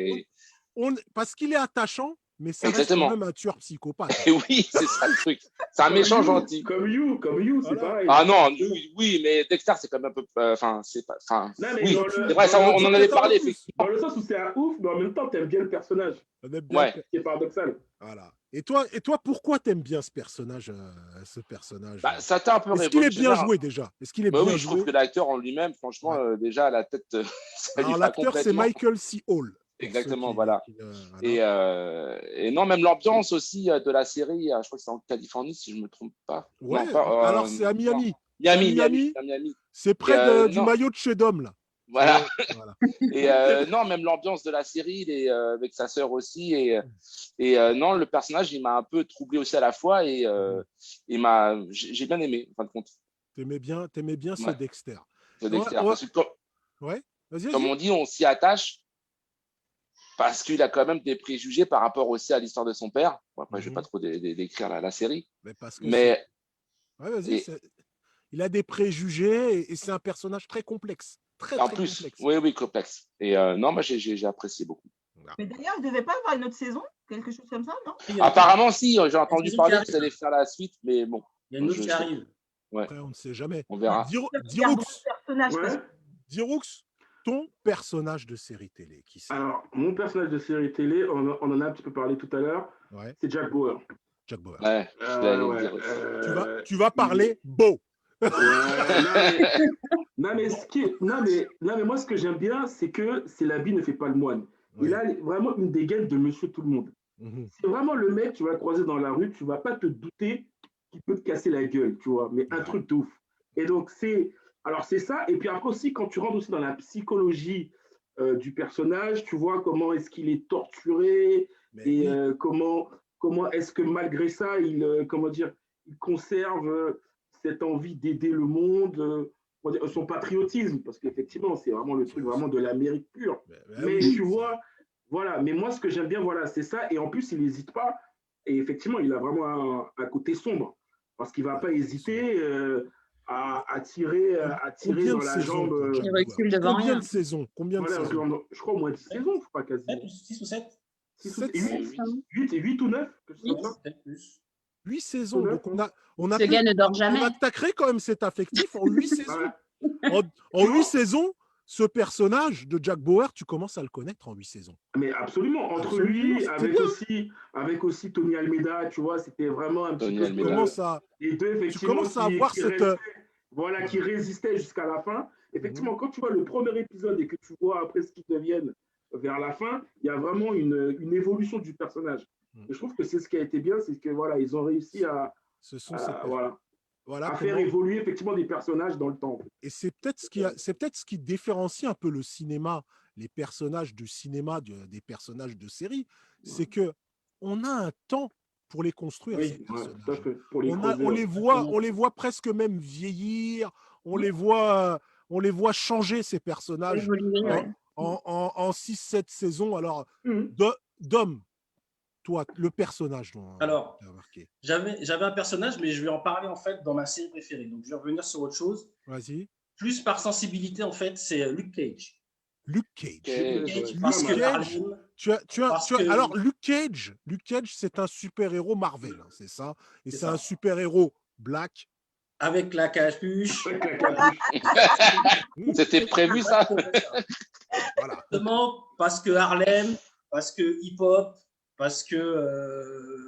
parce qu'il est attachant, mais ça reste quand même un tueur psychopathe. Et oui, c'est ça le truc. C'est un méchant gentil. Comme You, c'est pareil. Ah non, oui, mais Dexter, c'est quand même un peu. Enfin, c'est pas. Enfin, oui, c'est vrai, ça, on en avait parlé, effectivement. Dans le sens où c'est un ouf, mais en même temps, t'aimes bien le personnage. Ouais. C'est paradoxal. Voilà. Et toi, pourquoi t'aimes bien ce personnage Bah, ça t'a un peu Est-ce qu'il est bien joué déjà? Est-ce qu'il est bien oui, joué? je trouve que l'acteur en lui-même, franchement, déjà, la tête. Alors, l'acteur, c'est Michael C. Hall. Exactement, voilà. Et non, même l'ambiance aussi de la série, je crois que c'est en Californie, si je ne me trompe pas. Ouais, non, pas, alors c'est à Miami. Miami. C'est près du maillot de chez Dom, là. Voilà. Et non, même l'ambiance de la série, il est avec sa sœur aussi. Et non, le personnage, il m'a un peu troublé aussi à la fois. Et j'ai bien aimé, en fin de compte. T'aimais bien ce Dexter. Ce Dexter. Ouais. Parce que comme on dit, on s'y attache parce qu'il a quand même des préjugés par rapport aussi à l'histoire de son père. Bon, après, je ne vais pas trop décrire la série. Mais vas-y. Il a des préjugés et c'est un personnage très complexe. Très complexe. Oui, complexe. Et non, moi, j'ai apprécié beaucoup. Mais d'ailleurs, il ne devait pas avoir une autre saison, quelque chose comme ça, non? Apparemment, si. J'ai entendu parler qu'ils allaient faire la suite, mais bon. Il y a une autre qui arrive. Ouais. Après, on ne sait jamais. On verra. Diroux, ton personnage de série télé, qui c'est? Alors, mon personnage de série télé, on en a un petit peu parlé tout à l'heure, c'est Jack Bauer. Jack Bauer. Ouais, tu vas parler beau. Non, mais moi, ce que j'aime bien, c'est que l'habit ne fait pas le moine. Il a vraiment une dégaine de monsieur tout le monde. C'est vraiment le mec, tu vas le croiser dans la rue, tu ne vas pas te douter qu'il peut te casser la gueule, tu vois, mais un truc de ouf. Et donc, c'est ça. Et puis après aussi, quand tu rentres aussi dans la psychologie du personnage, tu vois comment est-ce qu'il est torturé et comment est-ce que malgré ça, il conserve cette envie d'aider le monde, son patriotisme, parce qu'effectivement, c'est vraiment le truc vraiment de l'Amérique pure. Mais tu vois, voilà. Mais moi, ce que j'aime bien, voilà, c'est ça. Et en plus, il n'hésite pas. Et effectivement, il a vraiment un côté sombre, parce qu'il ne va pas hésiter à tirer dans la jambe. Il recule devant Combien de saisons? Je crois au moins 10 saisons, je crois, quasi. 6 ou 7 8 ou 9 8 saisons. Donc Ce gars ne dort jamais. On attaquerait quand même cet affectif en 8 saisons. En 8 saisons, ce personnage de Jack Bauer, tu commences à le connaître en 8 saisons. Mais absolument. Entre lui, avec aussi Tony Almeida, tu vois, c'était vraiment un petit peu. Tu commences à avoir cette. Voilà, qui résistait jusqu'à la fin. Effectivement, quand tu vois le premier épisode et que tu vois après ce qu'ils deviennent vers la fin, il y a vraiment une évolution du personnage. Et je trouve que c'est ce qui a été bien, c'est que voilà, ils ont réussi à faire évoluer effectivement des personnages dans le temps. Et c'est peut-être ce qui différencie un peu le cinéma, les personnages du cinéma des personnages de série, c'est que on a un temps pour les construire. Ces personnages. On les voit presque même vieillir. On les voit changer ces personnages en 6-7 saisons. Alors, Dom, toi, le personnage dont alors, tu as remarqué. J'avais un personnage, mais je vais en parler en fait dans ma série préférée. Donc, je vais revenir sur autre chose. Vas-y. Plus par sensibilité, en fait, c'est Luke Cage. Luke Cage. Alors, Luke Cage, c'est un super-héros Marvel, hein, c'est ça. Et c'est un super-héros black. Avec la capuche. C'était prévu, ça. Voilà. Justement, parce que Harlem, parce que hip-hop, parce que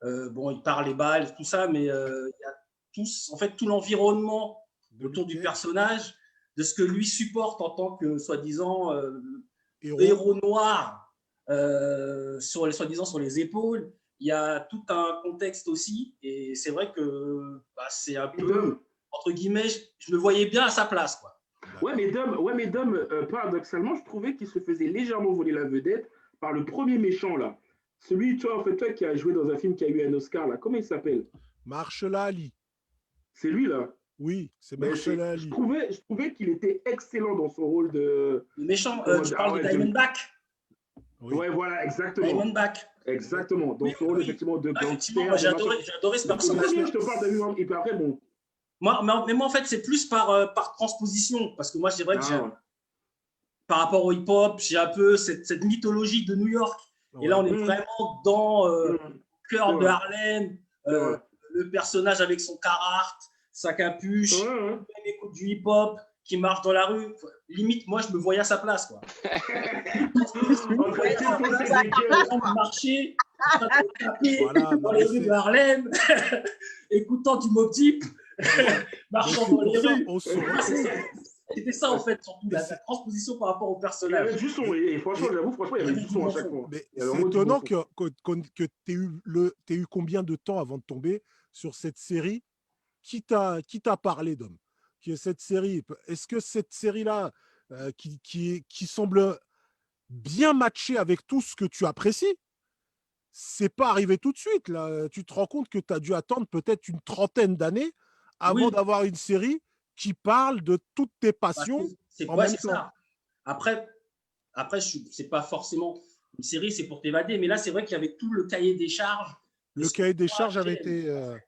il parle les balles, tout ça, mais il y a tout l'environnement autour du personnage, de ce que lui supporte en tant que soi-disant héros noir, soi-disant sur les épaules. Il y a tout un contexte aussi, et c'est vrai que c'est un peu, entre guillemets, je me voyais bien à sa place, quoi. Ouais, mais Dom, paradoxalement, je trouvais qu'il se faisait légèrement voler la vedette par le premier méchant, là. Celui, tu vois, en fait, toi, qui a joué dans un film qui a eu un Oscar, là. Comment il s'appelle? Mahershala Ali. C'est lui, là? Oui, c'est Mahershala Ali. Je trouvais qu'il était excellent dans son rôle de... Le méchant, tu parles de Diamondback? Oui. Ouais, voilà, exactement. Diamondback. Exactement. Dans son rôle, effectivement, de gangster. J'ai adoré ce personnage. Je te parle de lui, et puis après, bon... Mais moi, en fait, c'est plus par transposition, parce que moi, c'est vrai que par rapport au hip-hop, j'ai un peu cette mythologie de New York Et là, on est vraiment dans le cœur de Harlem, le personnage avec son Carhartt, sa capuche, même écoute du hip-hop, qui marche dans la rue. Limite, moi, je me voyais à sa place, quoi. En train de marcher, en train de taper dans les rues de Harlem, écoutant du Mobb Deep, marchant dans les rues. C'était ça, en fait, surtout la transposition par rapport au personnage. Il y avait du son, et franchement, j'avoue, il y avait du son à chaque fois. Mais c'est étonnant que tu aies eu combien de temps avant de tomber sur cette série. Qui t'a parlé, Dom? Cette série, est-ce que cette série-là, qui semble bien matcher avec tout ce que tu apprécies, c'est pas arrivé tout de suite là. Tu te rends compte que tu as dû attendre peut-être une trentaine d'années avant d'avoir une série qui parle de toutes tes passions en même temps. Ça. Après c'est pas forcément une série, c'est pour t'évader, mais là c'est vrai qu'il y avait tout le cahier des charges. Le cahier des charges avait été de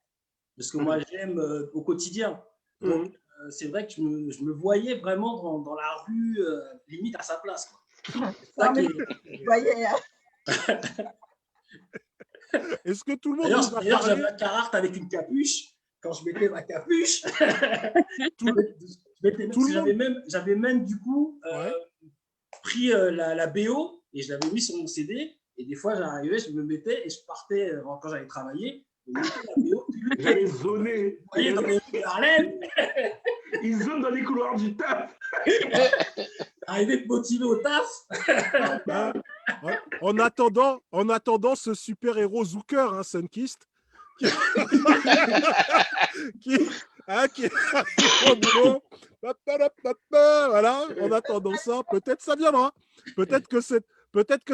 ce que moi j'aime au quotidien. Donc c'est vrai que je me voyais vraiment dans la rue, limite à sa place, quoi. Est-ce que tout le monde D'ailleurs, j'avais un Carhartt avec une capuche. Quand je mettais ma capuche, j'avais même du coup pris la BO et je l'avais mis sur mon CD. Et des fois, j'arrivais, je me mettais et je partais quand j'allais travailler. J'allais zoner. Vous voyez, dans les rues de Harlem. Ils zonent dans les couloirs du taf. Arrivé motivé au taf. En attendant ce super-héros Zucker, hein, Sunkist, qui est au boulot. Voilà, en attendant ça, peut-être ça viendra. Peut-être que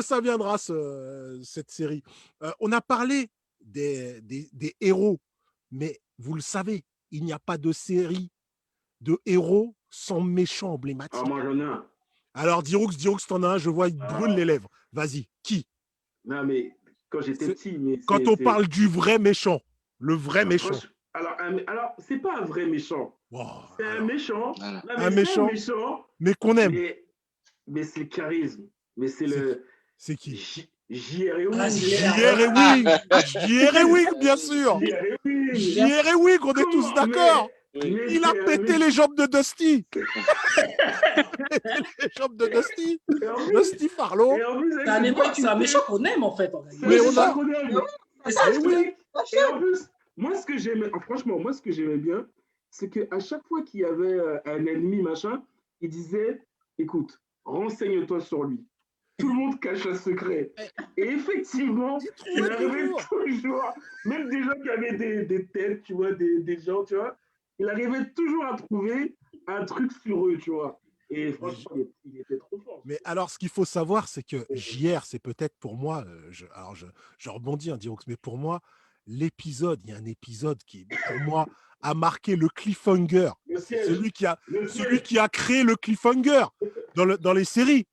ça viendra, cette série. On a parlé des héros, mais vous le savez, il n'y a pas de série de héros sans méchants emblématiques. Ah, moi, j'en ai un. Alors, Diroux, t'en as un, je vois, il brûle les lèvres. Vas-y, qui? Non, mais quand j'étais petit... Quand on parle du vrai méchant, le vrai méchant. Alors, c'est pas un vrai méchant. C'est un méchant. Un méchant, mais qu'on aime. Mais c'est le charisme. Mais c'est le... C'est qui? J.R. Ewing. J.R. Ewing, bien sûr. J.R. Ewing, on est tous d'accord. Il a pété les jambes de Dusty. Les jambes de Dusty. Dusty Farlow. C'est un méchant qu'on aime, en fait. Mais on a... Et en plus, moi, ce que j'aimais bien, c'est qu'à chaque fois qu'il y avait un ennemi, machin, il disait, écoute, renseigne-toi sur lui. Tout le monde cache un secret. Et effectivement, il arrivait toujours, même des gens qui avaient des têtes, tu vois, des gens, tu vois, il arrivait toujours à trouver un truc sur eux, tu vois. Et franchement, il était trop fort. Mais alors, ce qu'il faut savoir, c'est que JR, c'est peut-être pour moi, je rebondis, Diroux, mais pour moi, il y a un épisode qui, pour moi, a marqué le cliffhanger. Celui qui a créé le cliffhanger dans les séries.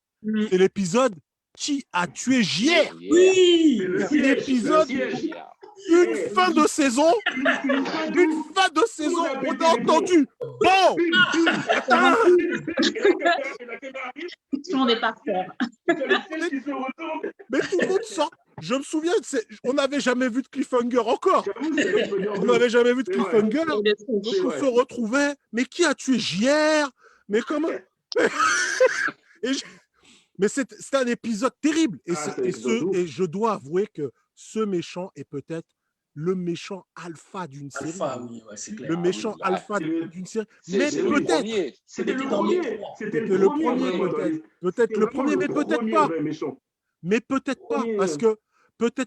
C'est l'épisode Qui a tué JR? Oui! L'épisode, une fin de saison, on a entendu. Bon! Tout le monde est par terre. Mais tout le monde sort. Je me souviens, on n'avait jamais vu de cliffhanger encore. On n'avait jamais vu de cliffhanger. Donc on se retrouvait. Mais qui a tué JR? Mais comment? Mais c'est un épisode terrible. Et je dois avouer que ce méchant est peut-être le méchant alpha d'une série. Oui, ouais, c'est clair. Le méchant alpha d'une série. Mais peut-être. C'était le premier. Peut-être le premier, mais peut-être pas. Mais peut-être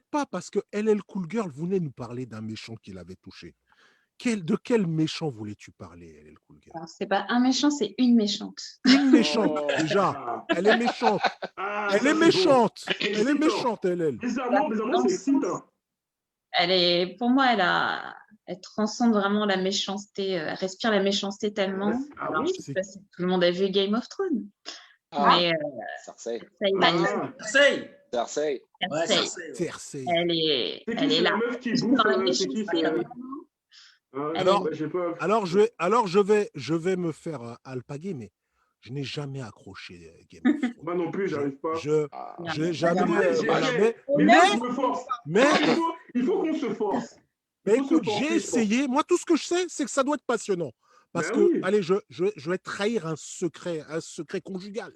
pas, parce que LL Cool Girl venait nous parler d'un méchant qui l'avait touché. De quel méchant voulais-tu parler, LL Cool Girl? C'est pas un méchant, c'est une méchante. Une méchante, déjà. Elle est méchante. Elle est méchante. Elle est méchante, LL. Bizarrement, c'est excitant. Pour moi, elle transcende vraiment la méchanceté. Elle respire la méchanceté tellement. Alors, je ne sais pas si tout le monde a vu Game of Thrones. Mais Cersei. Cersei. Elle est là. Alors, je vais me faire alpaguer, mais je n'ai jamais accroché Game of Thrones. Moi non plus, j'arrive pas. J'ai jamais. Mais il faut qu'on se force. Mais écoute, j'ai essayé. Moi, tout ce que je sais, c'est que ça doit être passionnant. Parce que, allez, je vais trahir un secret conjugal.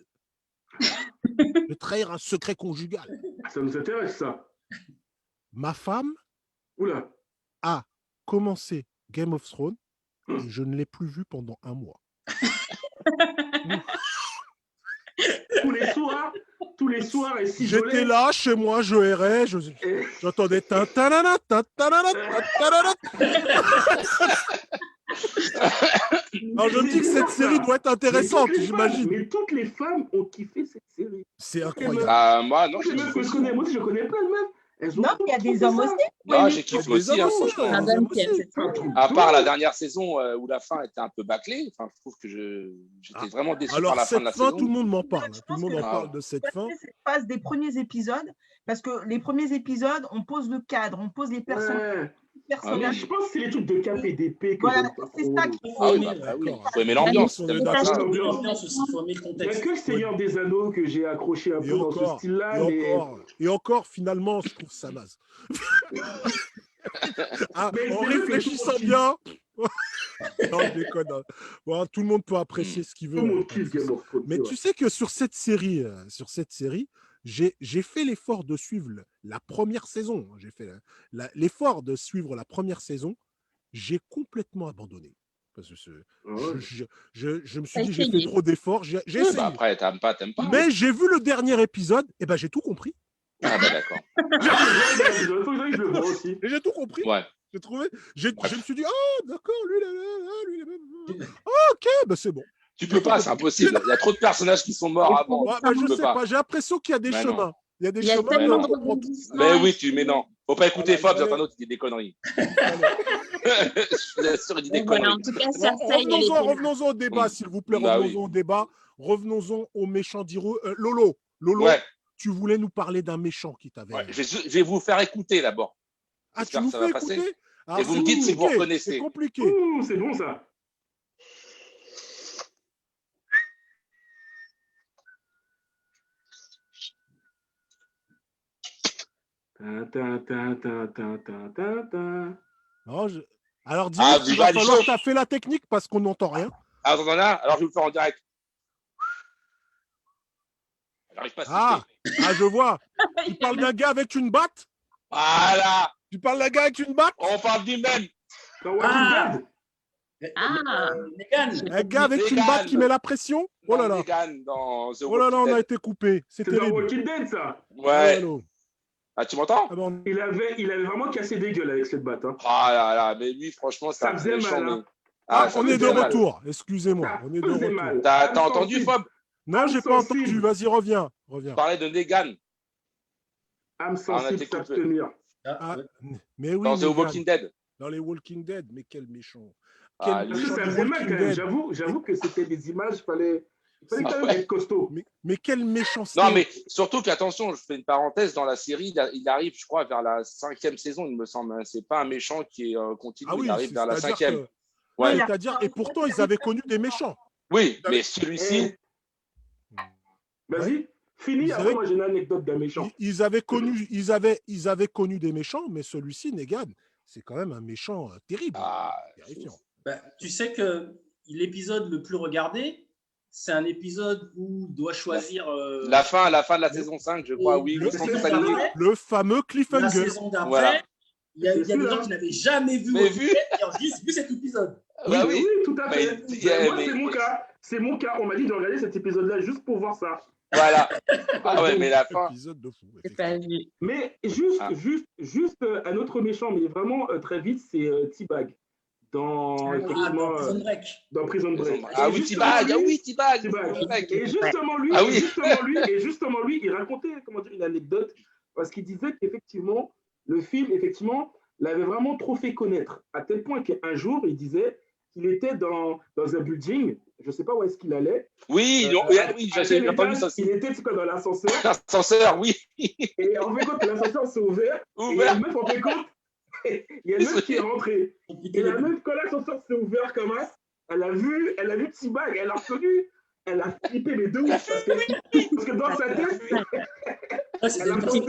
Je vais trahir un secret conjugal. Ça nous intéresse, ça. Ma femme Oula. a commencé Game of Thrones et je ne l'ai plus vu pendant 1 mois. tous les soirs, et si j'étais là chez moi, je errais, j'entendais tintanana. Alors je me dis que cette série doit être intéressante, j'imagine. Mais toutes les femmes ont kiffé cette série. C'est incroyable. Moi, non, moi aussi, je connais plein de meufs. Non, il y a des hommes aussi. Non, j'ai kiffé aussi. À part la dernière saison où la fin était un peu bâclée, je trouve que j'étais vraiment déçu par la fin de la saison. Tout le monde m'en parle. Tout le monde en parle de cette fin. Cette phase des premiers épisodes, parce que les premiers épisodes, on pose le cadre, on pose les personnages. Mais je pense que c'est les trucs de cap et d'épée. Voilà, c'est ça qu'il faut aimer. Il faut aimer l'ambiance. Il n'y a que le Seigneur des Anneaux que j'ai accroché un peu dans ce style-là. Et encore, finalement, je trouve ça naze. En réfléchissant bien. Non, je déconne. Bon, tout le monde peut apprécier ce qu'il veut. Mais tu sais que sur cette série, j'ai fait l'effort de suivre la première saison. J'ai fait l'effort de suivre la première saison. J'ai complètement abandonné. Parce que je me suis dit, j'ai fait trop d'efforts. J'ai essayé. Après, t'aimes pas. Mais j'ai vu le dernier épisode, et j'ai tout compris. Ah d'accord. Je le vois aussi. Et j'ai tout compris. Ouais. Je me suis dit, d'accord, lui, ok, c'est bon. Tu peux pas, c'est impossible. Il y a trop de personnages qui sont morts avant. Je sais pas. J'ai l'impression qu'il y a des chemins. Non. Il y a des chemins. Mais oui, mais non. Faut pas écouter Fab, j'entends l'autre, il dit des conneries. Je suis sûr, il dit des conneries. En tout cas, revenons-en au débat, s'il vous plaît. Revenons-en au débat. Revenons-en au méchant d'Hiro. Lolo, tu voulais nous parler d'un méchant qui t'avait. Je vais vous faire écouter d'abord. Tu nous fais écouter? Et vous me dites si vous reconnaissez. C'est compliqué. C'est bon ça. Non, alors dis-moi, il va falloir que tu as fait la technique parce qu'on n'entend rien. Alors je vais vous faire en direct. J'arrive pas à citer. Je vois. Tu parles d'un gars avec une batte? Voilà. Tu parles d'un gars avec une batte? On parle du même. Un gars avec une batte qui met la pression? Oh là là. On a été coupé. C'est terrible. dans Walking Dead, ça. Ouais. Tu m'entends? Il avait vraiment cassé des gueules avec cette batte. Ah là, mais lui, franchement, ça faisait mal. On est de retour. Excusez-moi. On est de retour. T'as entendu, Fob? Non, j'ai pas entendu. Vas-y, reviens. Je parlais de Negan. Âme sensible, s'abstenir. Mais oui. Dans The Walking Dead. Dans les Walking Dead, mais quel méchant. Ça faisait mal quand même. J'avoue que c'était des images, il fallait quand même être costaud. Mais quelle méchanceté. Non, mais surtout qu'attention, je fais une parenthèse, dans la série, il arrive, je crois, vers la 5e saison, il me semble. C'est pas un méchant qui est continu, il arrive vers la 5e. Ouais. C'est-à-dire, et pourtant, ils avaient connu des méchants. Oui, mais celui-ci. Vas-y, finis. Après, moi, j'ai une anecdote d'un méchant. Ils avaient connu des méchants, mais celui-ci, Negan, c'est quand même un méchant terrible. Terrifiant. Tu sais que l'épisode le plus regardé, c'est un épisode où il doit choisir. La fin de la saison 5, je crois, oui. Le fameux cliffhanger. La saison d'après, il y a des gens qui n'avaient jamais vu qui ont juste vu cet épisode. Oui, tout à fait. Moi, c'est mon cas. On m'a dit de regarder cet épisode-là juste pour voir ça. Voilà. Mais la fin. Épisode de fou. Mais juste un autre méchant, mais vraiment très vite, c'est T-Bag. Dans Prison Break. T-Bag. Et justement lui, il racontait une anecdote parce qu'il disait qu'effectivement, le film, l'avait vraiment trop fait connaître. À tel point qu'un jour, il disait qu'il était dans un building, je ne sais pas où est-ce qu'il allait. Oui, j'ai entendu ça aussi. Il était dans l'ascenseur. L'ascenseur, oui. Et en fait, quand l'ascenseur s'est ouvert, et il y a une meuf, en fait, il y a une meuf qui est rentrée. Et la meuf, quand l'ascenseur s'est ouvert comme ça, elle a vu T-Bag, elle a reconnu. elle a flippé, mais de ouf. Parce que dans sa tête, elle a pensé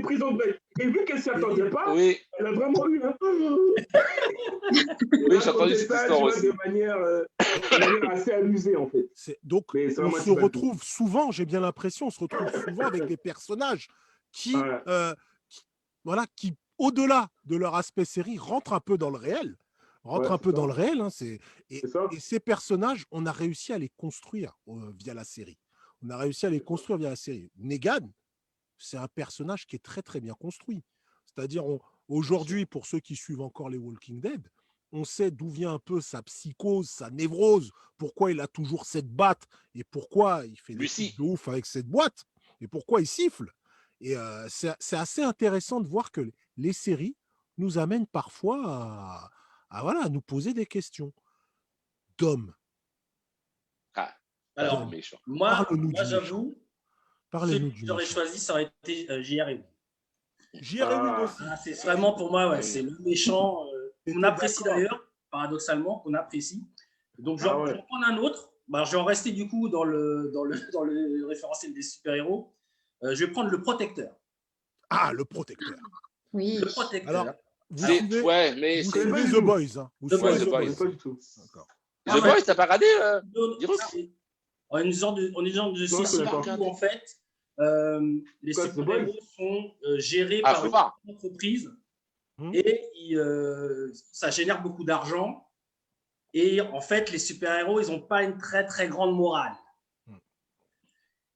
prison de veille. Et vu qu'elle ne s'y attendait pas, elle a vraiment eu un. Oui, j'ai entendu cette histoire aussi. De manière assez amusée, en fait. Donc, on se retrouve souvent, j'ai bien l'impression, on se retrouve souvent avec des personnages qui au-delà de leur aspect série, rentrent un peu dans le réel. Et ces personnages, on a réussi à les construire via la série. Negan, c'est un personnage qui est très, très bien construit. C'est-à-dire, aujourd'hui, pour ceux qui suivent encore les Walking Dead, on sait d'où vient un peu sa psychose, sa névrose, pourquoi il a toujours cette batte et pourquoi il fait des trucs de ouf avec cette boîte et pourquoi il siffle. Et c'est assez intéressant de voir que les séries nous amènent parfois à nous poser des questions. Dom. Alors, moi j'avoue, celui que j'aurais choisi, ça aurait été J.R. J.R. aussi. C'est vraiment pour moi, c'est le méchant qu'on apprécie d'ailleurs, paradoxalement, qu'on apprécie. Donc, je vais en prendre un autre. Je vais en rester du coup dans le référentiel des super-héros. Je vais prendre le Protecteur. Ah, le Protecteur. Oui. Le Protecteur. Alors, vous suivez The Boys. Hein. The Boys. Pas du tout. The Boys, t'as pas regardé On est une genre de société où, en fait, les super-héros sont gérés par une entreprise et ça génère beaucoup d'argent. Et en fait, les super-héros, ils n'ont pas une très, très grande morale.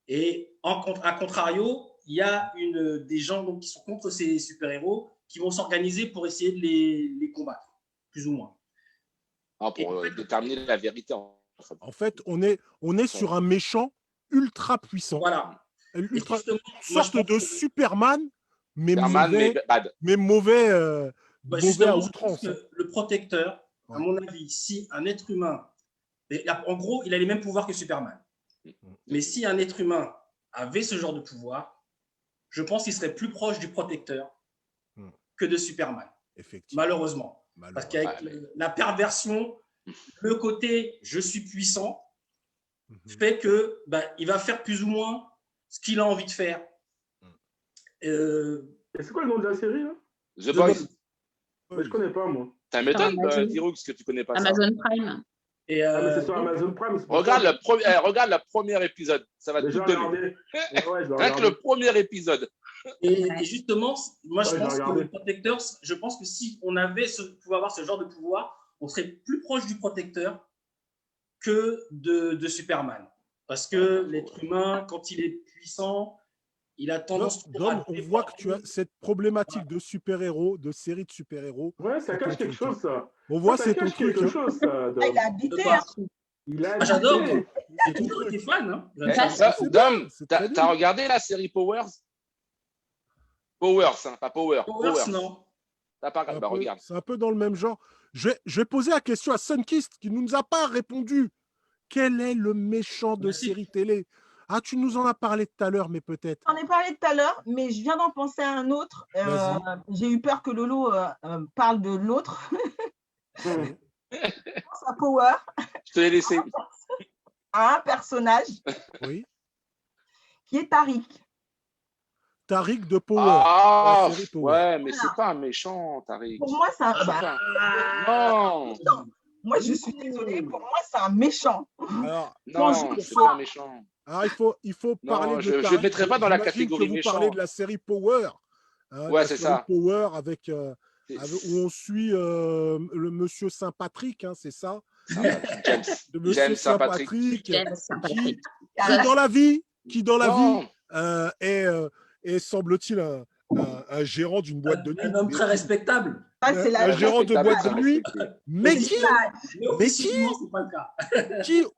Et à contrario, il y a des gens donc, qui sont contre ces super-héros qui vont s'organiser pour essayer de les combattre, plus ou moins. Pour déterminer la vérité. En fait, on est sur un méchant ultra puissant. Voilà. Une sorte de Superman, mais mauvais à outrance. Le Protecteur, à mon avis, si un être humain, en gros, il a les mêmes pouvoirs que Superman. Mais si un être humain avait ce genre de pouvoir, je pense qu'il serait plus proche du Protecteur que de Superman. Malheureusement. Parce qu'avec la perversion, le côté « je suis puissant » fait que il va faire plus ou moins ce qu'il a envie de faire. C'est quoi le nom de la série là? The Boys. Je connais pas, moi. Ça m'étonne, Diroux, que tu connais pas Amazon ça. Prime. Mais c'est sur Amazon Prime. Regarde le premier épisode. Ça va tout donner. Rien que le premier épisode. Et justement, moi, je pense que le Protecteur, je pense que si on pouvait avoir ce genre de pouvoir, on serait plus proche du Protecteur que de Superman. Parce que l'être humain, quand il est puissant, il a tendance... On voit que tu as cette problématique de super-héros, de série de super-héros. Ouais, ça cache quelque chose, ça. On voit, c'est ton truc. Il a habité. J'adore. J'ai toujours été fan. Dom, t'as regardé la série Powers? Powers, pas Power. Powers, non. T'as pas regardé, regarde. C'est un peu dans le même genre. Je vais poser la question à Sunkist qui ne nous a pas répondu. Quel est le méchant de série télé? Ah, tu nous en as parlé tout à l'heure, mais peut-être. J'en ai parlé tout à l'heure, mais je viens d'en penser à un autre. J'ai eu peur que Lolo parle de l'autre. Je pense à Power. Je te l'ai laissé. À un personnage qui est Tariq. Tariq de Power. Ah, ouais, mais c'est pas un méchant, Tariq. Pour moi, c'est un... Non. Moi, je suis désolée. Pour moi, c'est un méchant. Alors, non, c'est pas un méchant. Alors, il faut parler de Tariq. Je ne mettrai pas dans la catégorie méchant. Vous parlez de la série Power. Ouais, c'est ça. Power avec où on suit le monsieur Saint-Patrick, c'est ça? James Saint-Patrick. Qui dans la vie est, semble-t-il, un gérant d'une boîte de nuit. Un homme très respectable. Un gérant de boîte de nuit, mais qui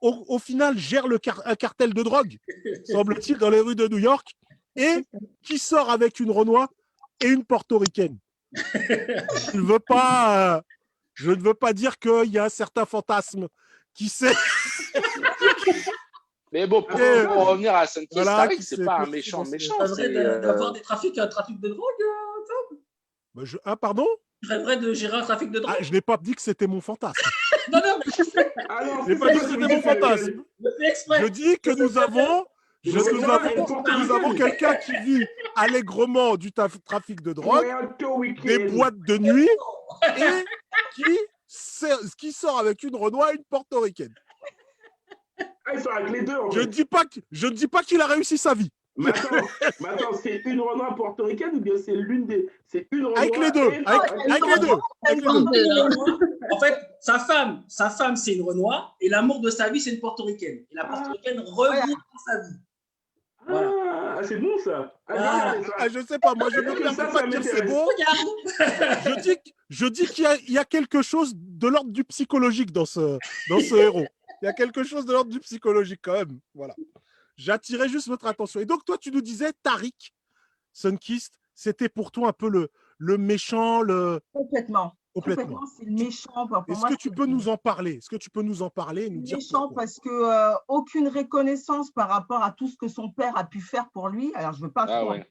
au final gère un cartel de drogue, semble-t-il, dans les rues de New York, et qui sort avec une Renoir et une portoricaine. Je ne veux pas dire qu'il y a un certain fantasme qui sait. Mais bon, pour revenir à Sunkist, Tariq, c'est pas un méchant. Tu rêverais d'avoir un trafic de drogue, Pardon? Tu rêverais de gérer un trafic de drogue? Je n'ai pas dit que c'était mon fantasme. Non, J'ai pas dit que c'était mon fantasme. Je dis que nous avons quelqu'un qui vit allègrement du trafic de drogue, des boîtes de nuit et qui sort avec une Renoir et une portoricaine. Ils sont avec les deux. En fait. Je ne dis pas qu'il a réussi sa vie. Mais attends, c'est une Renoir portoricaine ou bien c'est une Renoir avec les deux. Avec les deux. En fait, sa femme, c'est une Renoir et l'amour de sa vie, c'est une portoricaine. Et la portoricaine revient dans sa vie. Voilà. C'est bon ça. Je sais pas, moi je ne peux pas dire c'est bon. Je dis qu'il y a quelque chose de l'ordre du psychologique dans ce héros. Il y a quelque chose de l'ordre du psychologique quand même. Voilà. J'attirais juste votre attention. Et donc, toi, tu nous disais, Tariq Sunkist, c'était pour toi un peu le méchant, Complètement, c'est le méchant. Est-ce que tu peux nous en parler? Et nous dire méchant pourquoi? parce que aucune reconnaissance par rapport à tout ce que son père a pu faire pour lui. Alors, je ne veux pas trop en dire.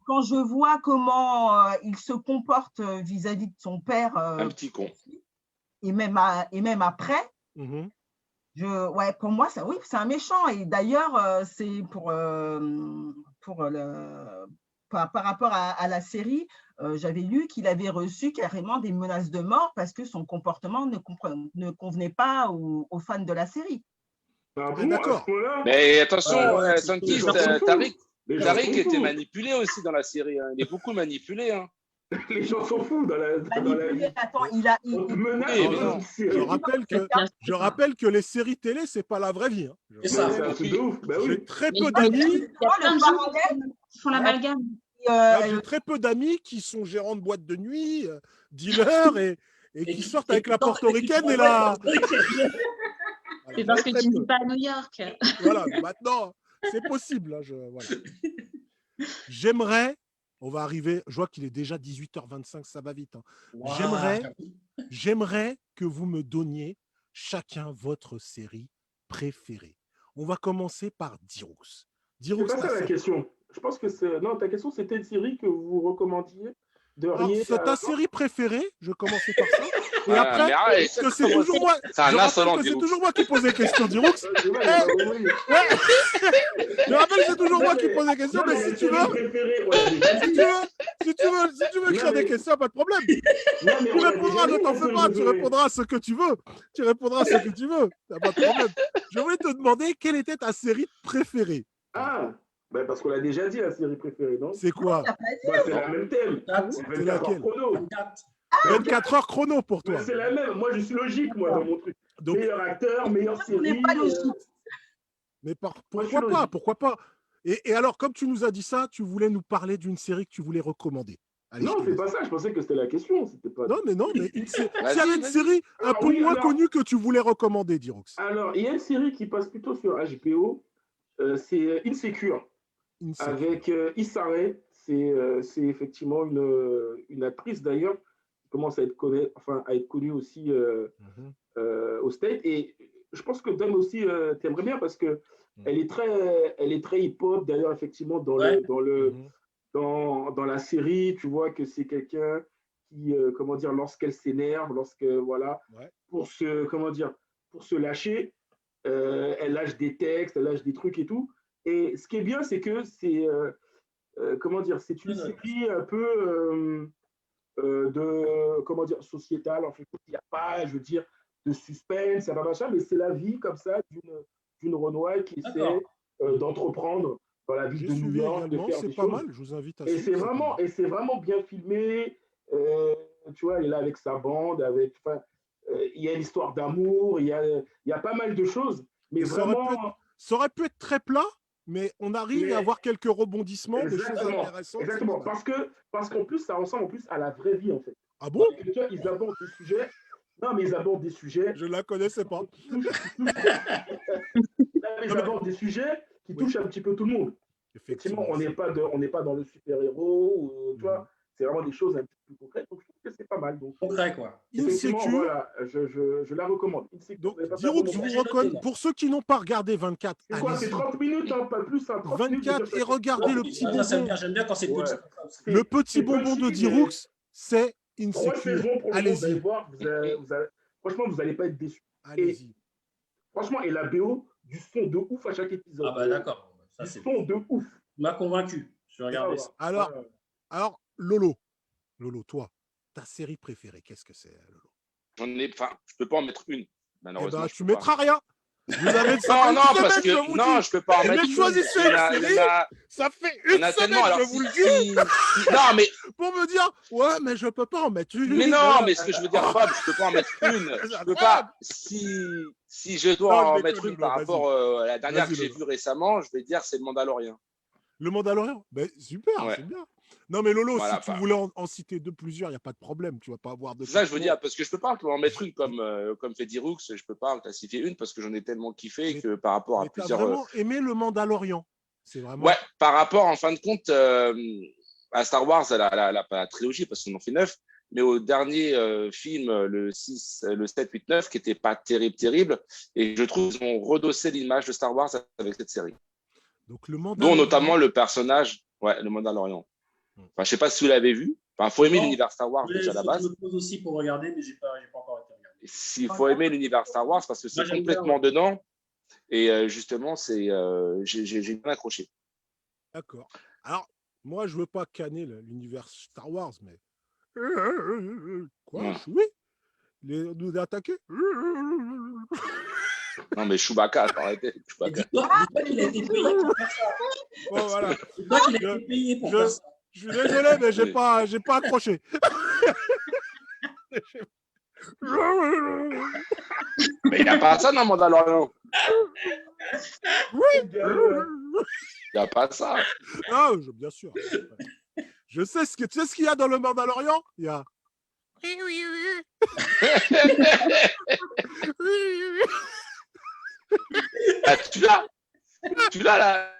Quand je vois comment il se comporte vis-à-vis de son père, un petit con. Et même après, pour moi, c'est un méchant. Et d'ailleurs, c'est par rapport à la série, j'avais lu qu'il avait reçu carrément des menaces de mort parce que son comportement ne convenait pas aux fans de la série. D'accord. Mais attention, Tariq était manipulé aussi dans la série. Hein. Il est beaucoup manipulé. Hein. Les gens s'en foutent dans la Attends, je rappelle que les séries télé, c'est pas la vraie vie. Hein. J'ai très peu d'amis. J'ai très peu d'amis qui sont gérants de boîtes de nuit, dealers et qui sortent avec la portoricaine et la. C'est parce que tu ne vis pas à New York. Voilà, maintenant, c'est possible. Hein, voilà. J'aimerais. On va arriver, je vois qu'il est déjà 18h25, ça va vite. Hein. Wow. J'aimerais que vous me donniez chacun votre série préférée. On va commencer par Diroux. C'est pas ça la question. Je pense que non, ta question, c'était une série que vous recommandiez de rien. C'est ta série préférée, je commençais par ça. Et après, c'est toujours moi. C'est toujours moi qui pose les questions, Diroux. Je rappelle que c'est toujours moi qui pose les questions, mais si tu veux écrire des questions, pas de problème. Tu répondras, ne t'en fais pas, tu répondras à ce que tu veux. T'as pas de problème. Je voulais te demander quelle était ta série préférée. Parce qu'on l'a déjà dit, la série préférée, non? C'est quoi? C'est la même thème. C'est laquelle? 24 heures chrono pour toi. C'est la même. Moi, je suis logique, dans mon truc. Donc, meilleur acteur, meilleure série. On n'est pas logique. Mais pourquoi pas? Et alors, comme tu nous as dit ça, tu voulais nous parler d'une série que tu voulais recommander. Allez, non, c'est pas ça. Je pensais que c'était la question. Pas... Non, mais s'il y avait une série un peu moins connue que tu voulais recommander, Diroux. Alors, il y a une série qui passe plutôt sur HBO. C'est Insecure. Avec Issa Rae. C'est effectivement une actrice, d'ailleurs, qui commence à être connue aussi au States. Et je pense que Dom aussi t'aimerais bien parce que elle est très hip-hop. D'ailleurs, effectivement, dans la série, tu vois que c'est quelqu'un qui, lorsqu'elle s'énerve, pour se lâcher, elle lâche des textes, elle lâche des trucs et tout. Et ce qui est bien, c'est que c'est une série un peu sociétale. En fait, il n'y a pas, de suspense, mais c'est la vie comme ça d'une Renoir qui essaie d'entreprendre dans la ville de New York, de faire des pas choses. Mal, je vous invite à suivre. Et c'est vraiment bien filmé. Tu vois, elle est là avec sa bande, il y a l'histoire d'amour, il y a pas mal de choses. Mais vraiment, ça aurait pu être très plat. Mais on arrive à avoir quelques rebondissements, des choses intéressantes. Exactement, parce qu'en plus, ça ressemble à la vraie vie, en fait. Ah bon? Ils abordent des sujets. Non, mais ils abordent des sujets. Je ne la connaissais pas. Ils abordent des sujets qui touchent un petit peu tout le monde. Effectivement, on n'est pas dans le super-héros, tu vois. C'est vraiment des choses un petit peu concrètes. Donc, je trouve que c'est pas mal. Donc, concret, quoi. Effectivement, voilà, je la recommande. Donc, Diroux, pour ceux qui n'ont pas regardé 24, c'est quoi? C'est 30 minutes, hein, pas plus. 30 24 minutes, et regardez le petit bonbon. J'aime bien quand c'est petit. Le petit bonbon de Diroux, c'est Insecure. Allez-y. Franchement, vous n'allez pas être déçus. Allez-y. Franchement, et la BO, du son de ouf à chaque épisode. Ah bah d'accord. Du son de ouf. Tu m'as convaincu. Je vais regarder ça. Alors, Lolo, toi, ta série préférée, qu'est-ce que c'est, Lolo? Je peux pas en mettre une, malheureusement. Eh ben, tu mettras rien. Vous avez non, parce que je peux pas en mettre une. Choisissez une série, ça fait une semaine, je vous le dis. Non, mais pour me dire, ouais, mais je peux pas en mettre une. Mais non, mais ce que je veux dire, Fab, je peux pas en mettre une. Je peux pas. Si je dois en mettre une par rapport à la dernière que j'ai vue récemment, je vais dire c'est le Mandalorian. Le Mandalorian, ben super, c'est bien. Non, mais Lolo, voilà, si tu voulais en citer plusieurs, il n'y a pas de problème. Tu vas pas avoir de. C'est ça que je veux dire, parce que je peux pas en mettre une comme fait Dirux, je peux pas en classifier une parce que j'en ai tellement kiffé que par rapport à plusieurs. J'ai vraiment aimé le Mandalorian. C'est vraiment. Ouais, par rapport en fin de compte à Star Wars, la trilogie, parce qu'on en fait 9, mais au dernier film, le 6, le 7, 8, 9, qui n'était pas terrible. Et je trouve qu'ils ont redossé l'image de Star Wars avec cette série. Donc, le Mandalorian. Dont notamment le personnage, le Mandalorian. Enfin, je sais pas si vous l'avez vu. Enfin, faut aimer l'univers Star Wars déjà à la base. Je me pose aussi pour regarder, mais j'ai pas encore été regardé. Il faut aimer l'univers Star Wars parce que c'est complètement dedans. Et justement, j'ai bien accroché. D'accord. Alors, moi, je veux pas canner l'univers Star Wars, mais quoi, oui. Nous attaquer. Non, mais Chewbacca, arrêtez. Dis-toi qu'il a été payé pour faire ça. Bon, voilà. Dis-toi qu'il a été payé pour faire ça. Je suis désolé, mais j'ai pas accroché. Mais il n'y a pas ça dans Mandalorian. Oui. Il n'y a pas ça. Ah, bien sûr. Je sais tu sais ce qu'il y a dans le Mandalorian? Il y a. Ah, tu l'as là.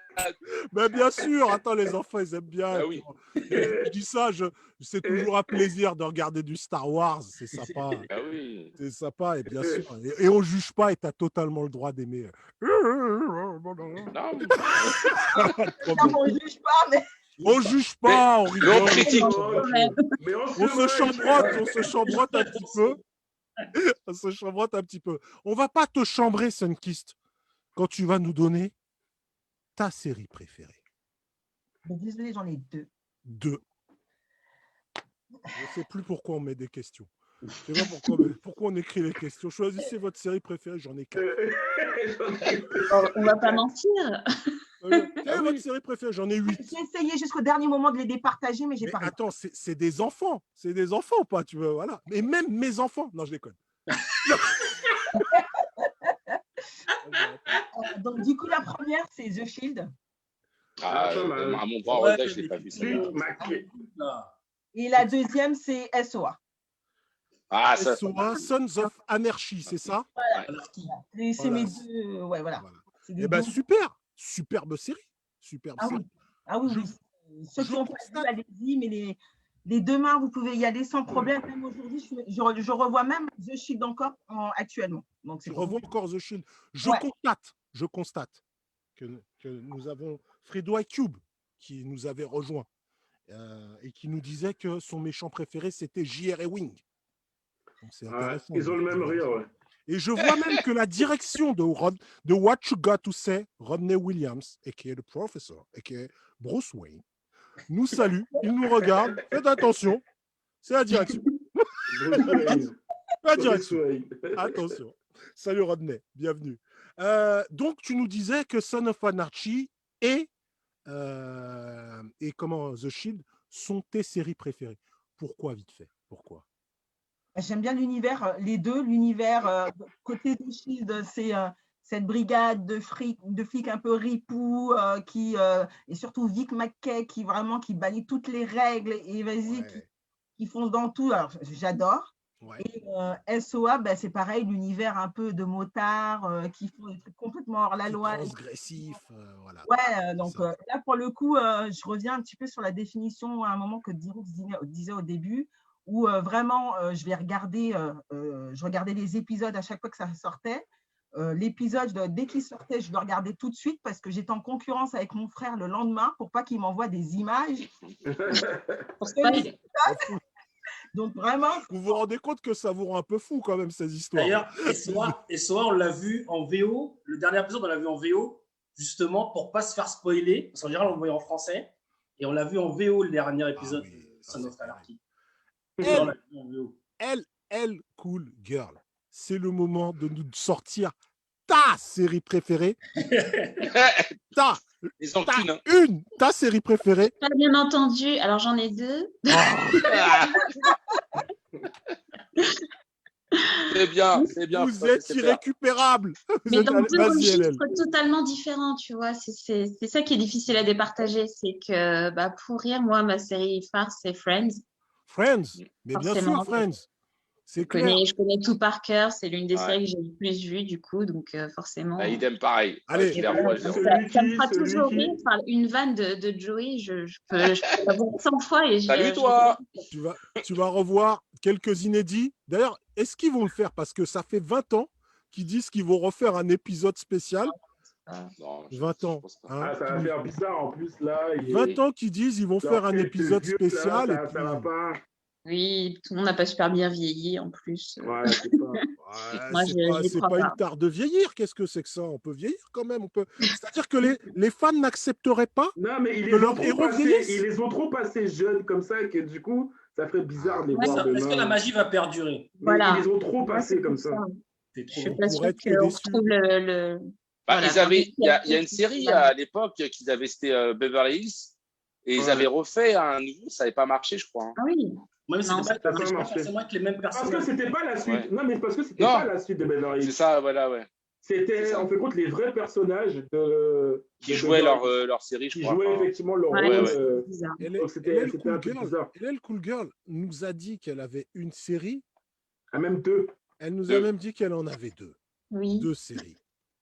Mais bien sûr, attends, les enfants, ils aiment bien. Ah oui. Je dis ça, c'est toujours un plaisir de regarder du Star Wars, c'est sympa. Ah oui. C'est sympa, et bien sûr. Et on ne juge pas, et tu as totalement le droit d'aimer. Non, on ne juge pas, mais. On juge pas, on rigole. On critique. On se chambrotte un petit peu. On se chambrotte un petit peu. On va pas te chambrer, Sunkist, quand tu vas nous donner ta série préférée. Désolé, j'en ai deux. Je ne sais plus pourquoi on met des questions. Je ne sais pas pourquoi on écrit les questions. Choisissez votre série préférée, j'en ai 4. On va pas mentir. Quelle est votre série préférée? J'en ai 8. J'ai essayé jusqu'au dernier moment de les départager, mais j'ai pas réussi. Attends, c'est des enfants. C'est des enfants ou pas, tu veux, voilà. Et même mes enfants. Non, je déconne. Donc, du coup, la première, c'est The Shield. À mon grand regret, je ne l'ai pas vu. Et la deuxième, c'est SOA. Ah, SOA, Sons of Anarchy, c'est ça? Voilà. C'est mes deux. Ouais, voilà. Eh bien, superbe série. Superbe série. Ah oui. Ceux qui ont pas vu, allez-y, mais les demain, vous pouvez y aller sans problème. Même aujourd'hui, je revois même The Shield encore actuellement. Donc, tu revois encore The Shield. Je constate que nous avons Fredo Cube qui nous avait rejoint et qui nous disait que son méchant préféré, c'était J.R. Wing. Donc, c'est intéressant. Ils ont le même rire, ouais. Et je vois même que la direction de What You Got to Say, Rodney Williams, a.k.a. The Professor, a.k.a. Bruce Wayne, nous salue, il nous regarde, faites attention, c'est la direction. La direction. Attention. Salut Rodney, bienvenue. Donc, tu nous disais que Son of Anarchy et The Shield sont tes séries préférées. Pourquoi, vite fait? Pourquoi? J'aime bien l'univers, les deux. L'univers côté The Shield, c'est cette brigade de flics un peu ripoux, et surtout Vic McKay qui bannit toutes les règles et qui fonce dans tout. Alors, j'adore. Ouais. Et SOA, c'est pareil, l'univers un peu de motards qui font des trucs complètement hors la loi. Transgressif, voilà. Ouais, donc là, pour le coup, je reviens un petit peu sur la définition à un moment que Dirux disait au début, où vraiment, je regardais les épisodes à chaque fois que ça sortait. L'épisode, dès qu'il sortait, je le regardais tout de suite parce que j'étais en concurrence avec mon frère le lendemain pour pas qu'il m'envoie des images. Donc vraiment. Vous vous rendez compte que ça vous rend un peu fou quand même ces histoires. D'ailleurs, SOA, on l'a vu en VO. Le dernier épisode, on l'a vu en VO, justement pour pas se faire spoiler. Parce qu'en général, on le voyait en français. Et on l'a vu en VO le dernier épisode de Son of Anarchy. Elle, Cool Girl, c'est le moment de nous sortir ta série préférée. ta série préférée. Pas bien entendu. Alors, j'en ai 2. C'est bien. Vous êtes irrécupérable. Mais dans 2 registres totalement différents, tu vois. C'est ça qui est difficile à départager. C'est que, pour rire, moi, ma série phare, c'est Friends. Friends, mais bien sûr, Friends. Je connais tout par cœur. C'est l'une des séries que j'ai le plus vues, du coup. Donc, forcément. Idem pareil. Allez, ça me fera toujours rire. Enfin, une vanne de Joey, je peux la voir 100 fois. Salut, toi. Tu vas revoir quelques inédits. D'ailleurs, est-ce qu'ils vont le faire? Parce que ça fait 20 ans qu'ils disent qu'ils vont refaire un épisode spécial. 20 ans. Ça va faire bizarre en plus là. 20 ans qu'ils disent qu'ils vont faire un épisode spécial. Là, ça va pas. Oui, tout le monde n'a pas super bien vieilli en plus. Ouais, c'est pas une tare de vieillir. Qu'est-ce que c'est que ça? On peut vieillir quand même. C'est-à-dire que les fans n'accepteraient pas que leurs héros vieillissent. Ils les ont trop passés jeunes comme ça que du coup, ça ferait bizarre de les voir demain. Est-ce que la magie va perdurer? Voilà. Ils les ont trop passés comme ça. Je suis pas sûre qu'on retrouve le... Il y a une série à l'époque qu'ils avaient, c'était Beverly Hills, et ils avaient refait un nouveau, ça n'avait pas marché, je crois. Ah oui. Même si c'était pas forcément avec les mêmes personnes. Parce que c'était pas la suite. Ouais. Non, mais parce que c'était pas la suite de Beverly Hills. C'est ça, voilà, ouais. C'était, en fait, compte, les vrais personnages qui jouaient leur série, je crois. Qui jouaient effectivement leur rôle. C'était un peu bizarre. Elle, Cool Girl, nous a dit qu'elle avait une série. Même 2. Elle nous a même dit qu'elle en avait 2. Oui. 2 séries.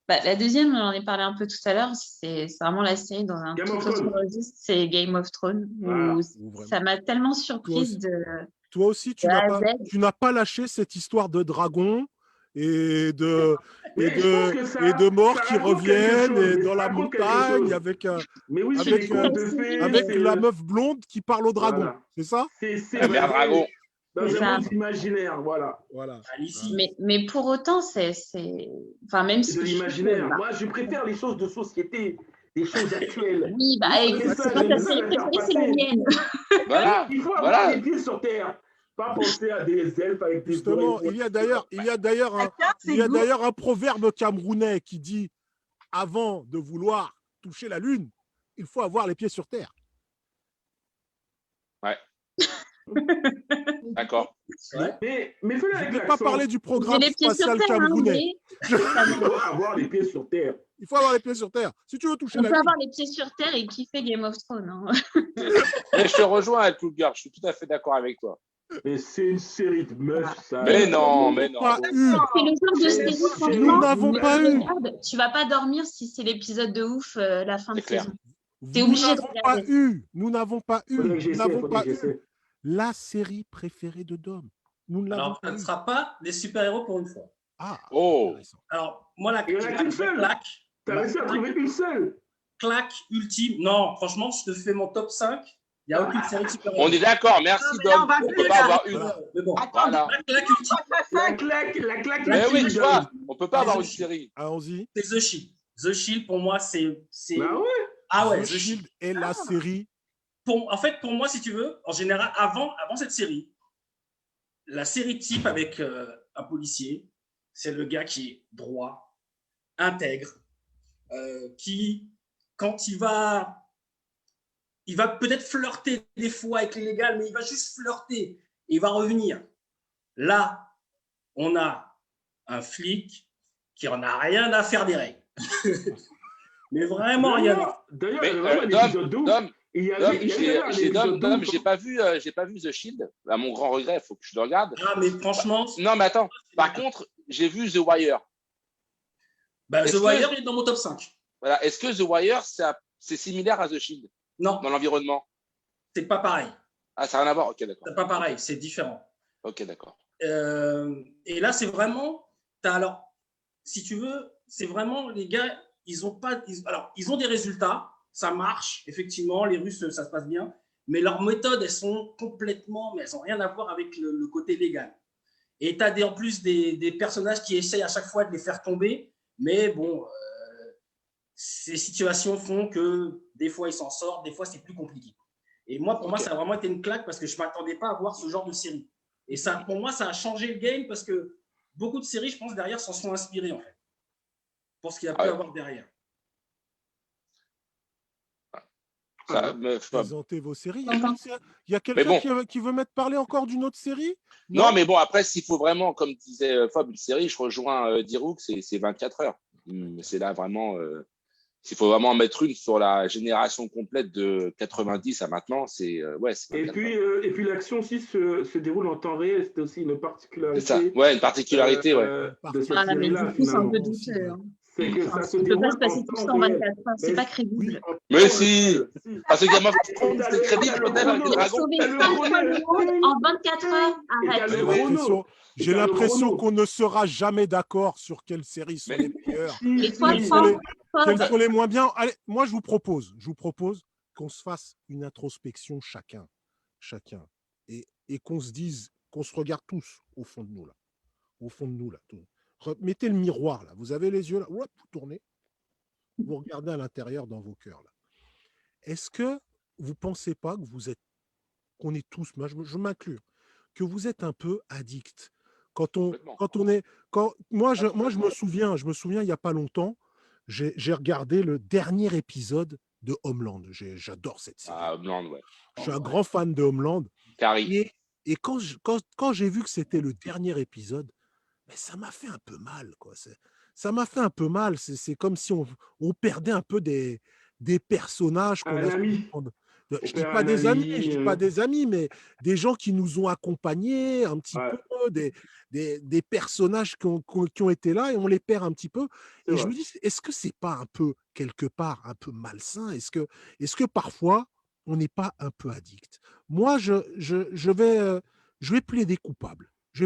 La deuxième, on en a parlé un peu tout à l'heure, c'est vraiment la série dans un tout autre registre, c'est Game of Thrones. Voilà. Ça m'a tellement surprise Toi aussi, tu n'as pas lâché cette histoire de dragon et de morts qui reviennent dans la montagne avec la meuf blonde qui parle au dragon. Voilà. C'est ça? C'est la mère dragon. Dans un monde imaginaire, voilà. Mais pour autant, c'est même si de l'imaginaire. Moi, je préfère les choses de société, des choses actuelles. Oui, c'est pas ta série préférée, c'est la mienne. Voilà. Il faut avoir les pieds sur terre. Pas penser à des elfes avec des... Justement, il y a d'ailleurs un proverbe camerounais qui dit « Avant de vouloir toucher la lune, il faut avoir les pieds sur terre. » Ouais. D'accord. Mais je ne vais pas parler du programme spatial camerounais. Il faut avoir les pieds sur terre. Il faut avoir les pieds sur terre. Si tu veux toucher la lune. On peut avoir les pieds sur terre et kiffer Game of Thrones. Hein. Je te rejoins avec Cool Girl, je suis tout à fait d'accord avec toi. Mais c'est une série de meufs, ça. Mais non. C'est le genre de série, franchement. Nous n'avons pas eu. Tu vas pas dormir si c'est l'épisode de ouf, la fin de saison. T'es obligé de regarder. Nous n'avons pas eu. La série préférée de Dom. Alors, ça ne sera pas des super-héros pour une fois. Ah. Oh. Alors, moi, la claque. T'as réussi à trouver une seule. Claque ultime. Non, franchement, je te fais mon top 5. Il n'y a aucune série de super-héros. On est d'accord, merci Dom. On ne peut pas avoir une. Mais bon, voilà. La claque ultime. Mais oui, tu vois, on ne peut pas avoir une série. Allons-y. C'est The Shield. The Shield, pour moi, c'est... Ah ouais. The Shield est la série. En fait, pour moi, si tu veux, en général, avant cette série, la série type avec un policier, c'est le gars qui est droit, intègre, qui, quand il va peut-être flirter des fois avec l'illégal, mais il va juste flirter et il va revenir. Là, on a un flic qui en a rien à faire des règles. Mais vraiment rien. D'ailleurs, Dom, j'ai pas vu The Shield. À mon grand regret, il faut que je le regarde. Ah, mais franchement. Non, mais attends. Par contre, j'ai vu The Wire. The Wire est dans mon top 5. Voilà. Est-ce que The Wire, c'est similaire à The Shield? Non. Dans l'environnement? C'est pas pareil. Ah, ça n'a rien à voir. Ok, d'accord. C'est pas pareil, c'est différent. Ok, d'accord. Et là, c'est vraiment. Alors, si tu veux, c'est vraiment les gars. Ils ont des résultats, ça marche, effectivement, les Russes, ça se passe bien, mais leurs méthodes, elles sont complètement, mais elles n'ont rien à voir avec le côté légal. Et tu as en plus des personnages qui essayent à chaque fois de les faire tomber, mais bon, ces situations font que des fois, ils s'en sortent, des fois, c'est plus compliqué. Et moi, pour moi, ça a vraiment été une claque parce que je ne m'attendais pas à voir ce genre de série. Et ça, pour moi, ça a changé le game parce que beaucoup de séries, je pense, derrière, s'en sont inspirées, en fait, pour ce qu'il y a pu avoir derrière. Présentez vos séries. Il y a quelqu'un qui veut mettre parler encore d'une autre série? Non, mais bon, après, s'il faut vraiment, comme disait Fob, une série, je rejoins Diroux, c'est 24 heures. C'est là vraiment, s'il faut vraiment en mettre une sur la génération complète de 90 à maintenant, c'est et puis l'action aussi se déroule en temps réel, c'était aussi une particularité. C'est ça, une particularité, de cette série-là, finalement. C'est que ça se déroule se passer tout ça en 24 heures, c'est pas crédible. Mais si, parce que Game of Thrones, c'est crédible, l'hôtel avec le dragon. En 24 heures, arrête. J'ai l'impression qu'on ne sera jamais d'accord sur quelles séries sont les meilleures, quelles sont les moins bien. Allez, moi, je vous propose qu'on se fasse une introspection chacun, et qu'on se dise, qu'on se regarde tous au fond de nous là, mettez le miroir là, vous avez les yeux là, vous tournez, vous regardez à l'intérieur dans vos cœurs là. Est-ce que vous pensez pas que qu'on est tous, moi je m'inclus, que vous êtes un peu addicts moi je me souviens il y a pas longtemps, j'ai regardé le dernier épisode de Homeland. J'adore cette série. Homeland, ouais. Je suis un grand fan de Homeland. Carrie. Et quand j'ai vu que c'était le dernier épisode, mais ça m'a fait un peu mal, quoi. Ça m'a fait un peu mal. C'est comme si on perdait un peu des personnages qu'on a. Je dis pas des amis, mais des gens qui nous ont accompagnés un petit peu, des personnages qui ont été là, et on les perd un petit peu. Et je me dis, est-ce que c'est pas un peu, quelque part, un peu malsain? Est-ce que parfois, on n'est pas un peu addict? Moi, je vais plaider coupable. Je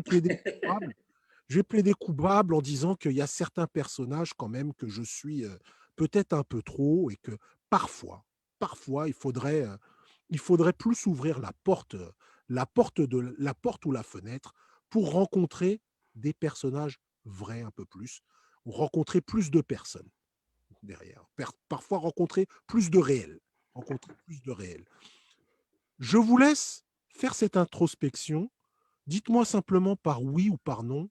vais plaider coupable en disant qu'il y a certains personnages quand même que je suis peut-être un peu trop, et que parfois, il faudrait plus ouvrir la porte ou la fenêtre pour rencontrer des personnages vrais un peu plus, ou rencontrer plus de personnes derrière. Parfois rencontrer plus de réel. Je vous laisse faire cette introspection. Dites-moi simplement par oui ou par non,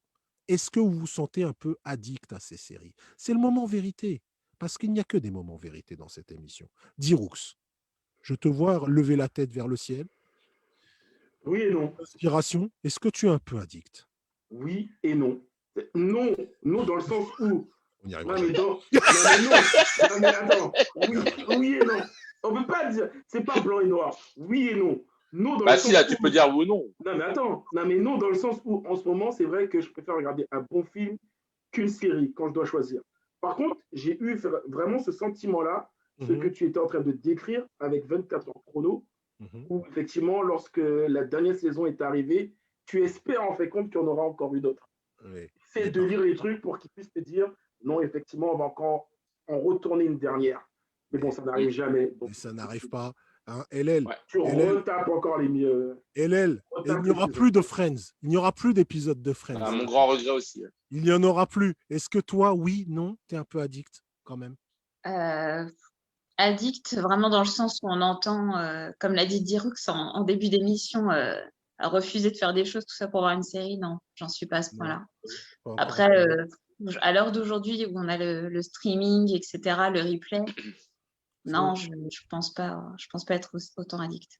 est-ce que vous vous sentez un peu addict à ces séries? C'est le moment vérité, parce qu'il n'y a que des moments vérité dans cette émission. Diroux, je te vois lever la tête vers le ciel. Oui et non. Inspiration, est-ce que tu es un peu addict? Oui et non. Non dans le sens où... On y arrive. Non, mais attends. Oui et non. On ne peut pas dire, c'est pas blanc et noir. Oui et non. Non, tu peux dire oui ou non. Non, mais attends. Non, dans le sens où, en ce moment, c'est vrai que je préfère regarder un bon film qu'une série quand je dois choisir. Par contre, j'ai eu vraiment ce sentiment-là, ce que tu étais en train de décrire avec 24 heures chrono, où effectivement, lorsque la dernière saison est arrivée, tu espères en fait compte qu'il y en aura encore eu d'autres. Oui. C'est de lire les trucs pour qu'ils puissent te dire, non, effectivement, on va encore en retourner une dernière. Mais bon, ça n'arrive jamais. Donc, ça n'arrive pas. Hein, LL, tu retapes encore les mieux. LL, il n'y aura plus de Friends. Il n'y aura plus d'épisodes de Friends. Mon grand regret aussi. Il n'y en aura plus. Est-ce que toi, oui, non, tu es un peu addict quand même? Addict, vraiment dans le sens où on entend, comme l'a dit Diroux en début d'émission, refuser de faire des choses, tout ça pour voir une série. Non, j'en suis pas à ce point-là. Après, à l'heure d'aujourd'hui où on a le streaming, etc., le replay, non, je pense pas être autant addict.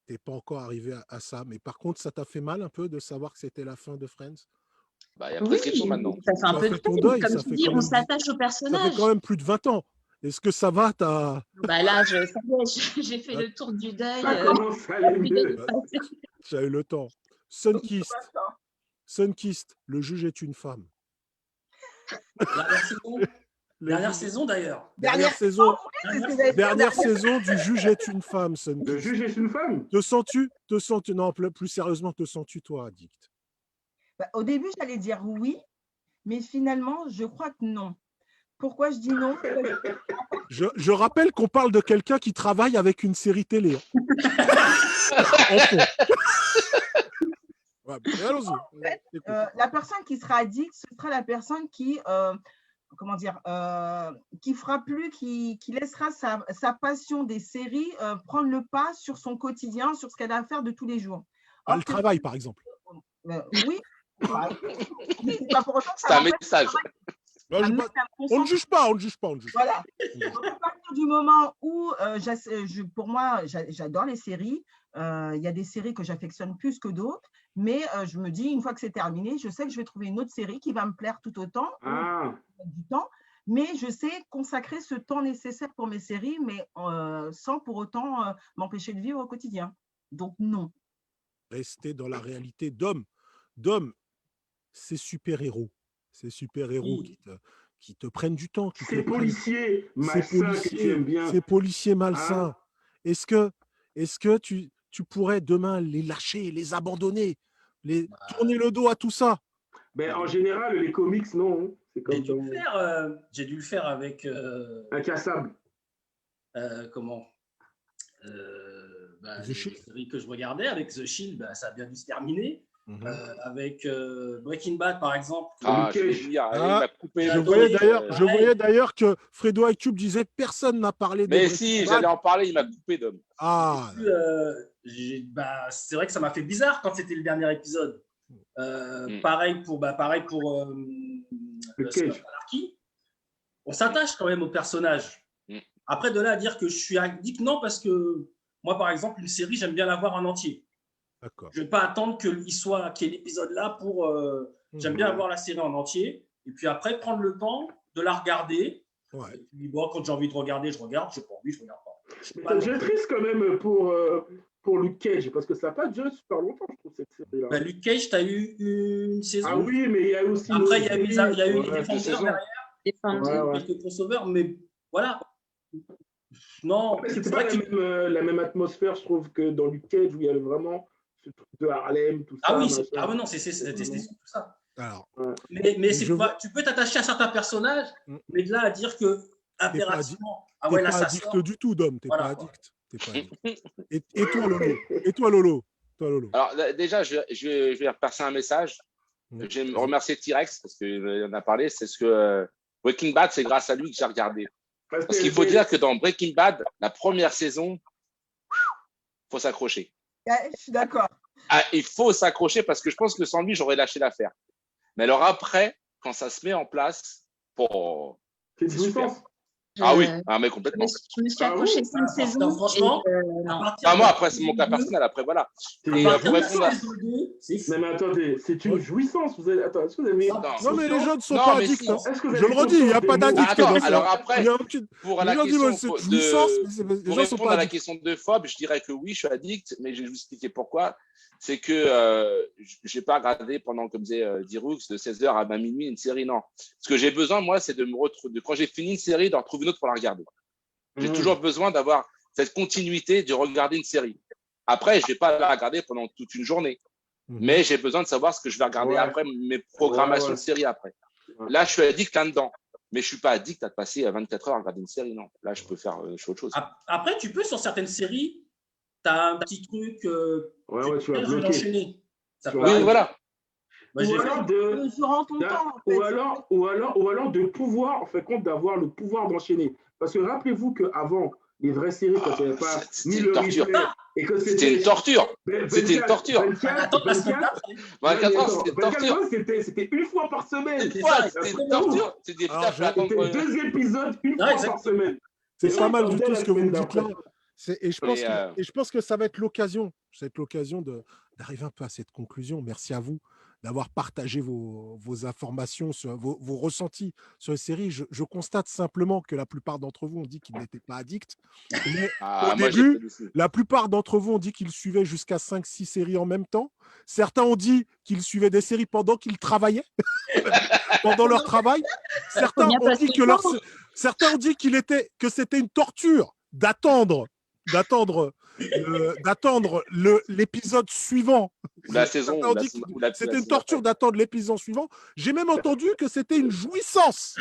Tu n'es pas encore arrivé à ça, mais par contre, ça t'a fait mal un peu de savoir que c'était la fin de Friends? Il y a prescription maintenant. Ça fait un peu de peine. Comme tu dis, on s'attache au personnage. Ça fait quand même plus de 20 ans. Est-ce que ça va? Là, j'ai fait le tour du deuil. J'ai eu le temps. Sunkist, le juge est une femme. Dernière saison d'ailleurs. Dernière saison du juge est une femme. Sunkist. Le juge est une femme. Te sens-tu non, plus sérieusement, te sens-tu toi addict? Au début, j'allais dire oui, mais finalement, je crois que non. Pourquoi je dis non? Je rappelle qu'on parle de quelqu'un qui travaille avec une série télé. En fond. Ouais, allons-y. En fait, la personne qui sera addict, ce sera la personne qui, comment dire, qui fera plus, qui laissera sa passion des séries prendre le pas sur son quotidien, sur ce qu'elle a à faire de tous les jours. Le travail, par exemple. Oui. Mais c'est pas pour autant que c'est un message. On ne juge pas. Voilà. Donc, à partir du moment où, pour moi, j'adore les séries, il y a des séries que j'affectionne plus que d'autres, mais je me dis, une fois que c'est terminé, je sais que je vais trouver une autre série qui va me plaire tout autant, du temps, mais je sais consacrer ce temps nécessaire pour mes séries, mais sans pour autant m'empêcher de vivre au quotidien. Donc, non. Rester dans la réalité d'hommes, c'est super-héros. Ces super-héros qui te prennent du temps. Ces policiers malsains que tu aimes bien. Ces policiers malsains. Est-ce que tu pourrais demain les lâcher, les abandonner, tourner le dos à tout ça? En général, les comics, non. C'est comme j'ai dû le faire avec… Incassable. Comment The Shield. Les séries que je regardais, avec The Shield, ça a bien dû se terminer. Avec Breaking Bad, par exemple. Je voyais d'ailleurs que Fredo iTube disait que personne n'a parlé de Mais si, j'allais en parler, il m'a coupé d'homme. C'est vrai que ça m'a fait bizarre quand c'était le dernier épisode. Pareil pour Anarchy. On s'attache quand même au personnage. Après, de là à dire que je suis addict, non, parce que moi, par exemple, une série, j'aime bien la voir en entier. D'accord. Je ne vais pas attendre qu'il y ait l'épisode là pour… J'aime bien avoir la série en entier. Et puis après, prendre le temps de la regarder. Ouais. Et puis, quand j'ai envie de regarder, je regarde. Je n'ai pas envie, je ne regarde pas. J'ai triste quand même pour Luke Cage, parce que ça n'a pas duré super longtemps, je trouve, cette série-là. Luke Cage, tu as eu une saison. Ah oui, mais il y a aussi… Après, il y a eu les défenseurs derrière. Quelques crossovers, mais voilà. Non, c'était pas la même atmosphère, je trouve, que dans Luke Cage, où il y avait vraiment ce truc de Harlem, tout ça. Non, c'était tout ça. Alors, mais tu peux t'attacher à certains personnages, mais de là à dire que impérativement, là, ça addict du tout, Dom. T'es pas addict. Et toi, Lolo? Alors, déjà, je vais repasser un message. Je vais remercier T-Rex parce qu'il en a parlé. C'est ce que Breaking Bad, c'est grâce à lui que j'ai regardé. Parce qu'il faut dire que dans Breaking Bad, la première saison, il faut s'accrocher. Je suis d'accord. Il faut s'accrocher parce que je pense que sans lui, j'aurais lâché l'affaire. Mais alors après, quand ça se met en place, c'est super. Oui, mais complètement. Je me suis accrochée 5 saisons. Franchement, moi, après, c'est mon cas personnel. Après, voilà. Mais attendez, c'est une jouissance. Attends, est-ce que vous avez… Non, mais les gens ne sont pas addicts. Je le redis, il n'y a pas d'addict. Alors après, pour répondre à la question de Fob, je dirais que oui, je suis addict, mais je vais vous expliquer pourquoi. C'est que je n'ai pas regardé pendant, comme disait Dirux, de 16h à minuit une série, non. Ce que j'ai besoin, moi, c'est de me retrouver, quand j'ai fini une série, d'en retrouver une autre pour la regarder. J'ai toujours besoin d'avoir cette continuité de regarder une série. Après, je ne vais pas la regarder pendant toute une journée, mais j'ai besoin de savoir ce que je vais regarder après, mes programmations de série après. Là, je suis addict là-dedans, mais je ne suis pas addict à passer 24 heures à regarder une série, non. Là, je peux faire autre chose. Après, tu peux, sur certaines séries, tu as un petit truc… tu vas l'enchaîner. Oui, voilà. Ou alors de pouvoir, en fait, compte d'avoir le pouvoir d'enchaîner. Parce que rappelez-vous qu'avant, les vraies séries, quand il n'y avait pas ni le replay, et que c'était une torture. C'était une torture. 24 heures, c'était une torture. C'était une fois par semaine. C'était une torture. C'était 2 épisodes une fois par semaine. C'est pas mal du tout ce que vous me dites là. Et je pense que ça va être l'occasion d'arriver un peu à cette conclusion. Merci à vous d'avoir partagé vos informations, vos ressentis sur les séries. Je constate simplement que la plupart d'entre vous ont dit qu'ils n'étaient pas addicts. Mais au début, la plupart d'entre vous ont dit qu'ils suivaient jusqu'à 5-6 séries en même temps. Certains ont dit qu'ils suivaient des séries pendant qu'ils travaillaient, pendant leur travail. Certains ont dit que c'était une torture d'attendre l'épisode suivant. La saison. C'était une torture d'attendre l'épisode suivant. J'ai même entendu que c'était une jouissance.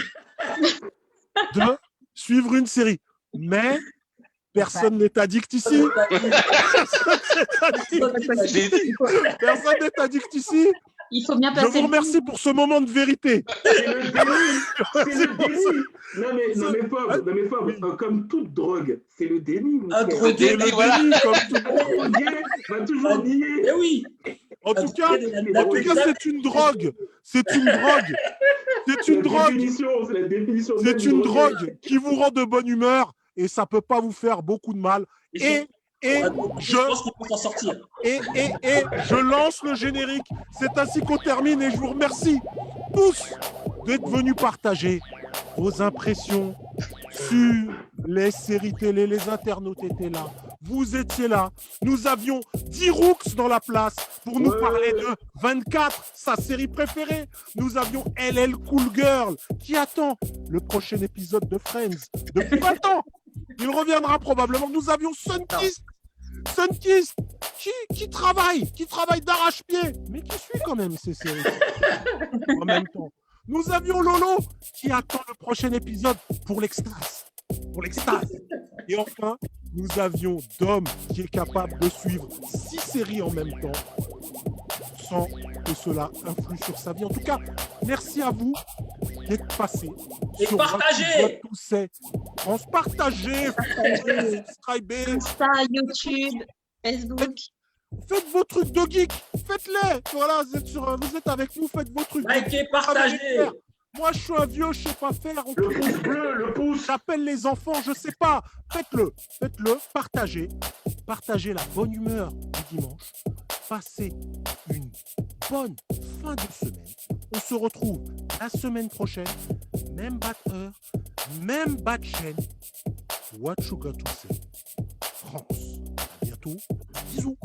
de suivre une série. Mais personne n'est addict ici. Personne n'est addict ici. Il faut bien passer. Je vous remercie pour ce moment de vérité. C'est le déni. Non mais Fab, comme toute drogue, c'est le déni. Un drogué, Le déni, comme tout. drogué va toujours nier. Eh oui. En tout cas, c'est une drogue. C'est une drogue. C'est une drogue. C'est la définition. C'est une drogue qui vous rend de bonne humeur et ça peut pas vous faire beaucoup de mal. Et je pense qu'on peut s'en sortir. Et je lance le générique. C'est ainsi qu'on termine et je vous remercie tous d'être venus partager vos impressions sur les séries télé. Les internautes étaient là. Vous étiez là. Nous avions 10 rooks dans la place pour nous parler de 24, sa série préférée. Nous avions LL Cool Girl qui attend le prochain épisode de Friends depuis 20 ans. Il reviendra probablement. Nous avions Sunkist qui travaille d'arrache-pied, mais qui suit quand même ces séries en même temps. Nous avions Lolo qui attend le prochain épisode pour l'extase. Et enfin, nous avions Dom qui est capable de suivre 6 séries en même temps sans que cela influe sur sa vie. En tout cas, merci à vous d'être passés. Et partagez. Partagez, subscribez. Insta, YouTube, Facebook. Faites vos trucs de geek, faites-les. Voilà, vous êtes avec nous, faites vos trucs. Likez, partagez. Moi, je suis un vieux, je sais pas faire. Le pouce bleu, le pouce. J'appelle les enfants, je sais pas. Faites-le, partagez la bonne humeur du dimanche. Passez une bonne fin de semaine. On se retrouve la semaine prochaine, même batteur, même bat chaîne. What you got to say, France. À bientôt. Bisous.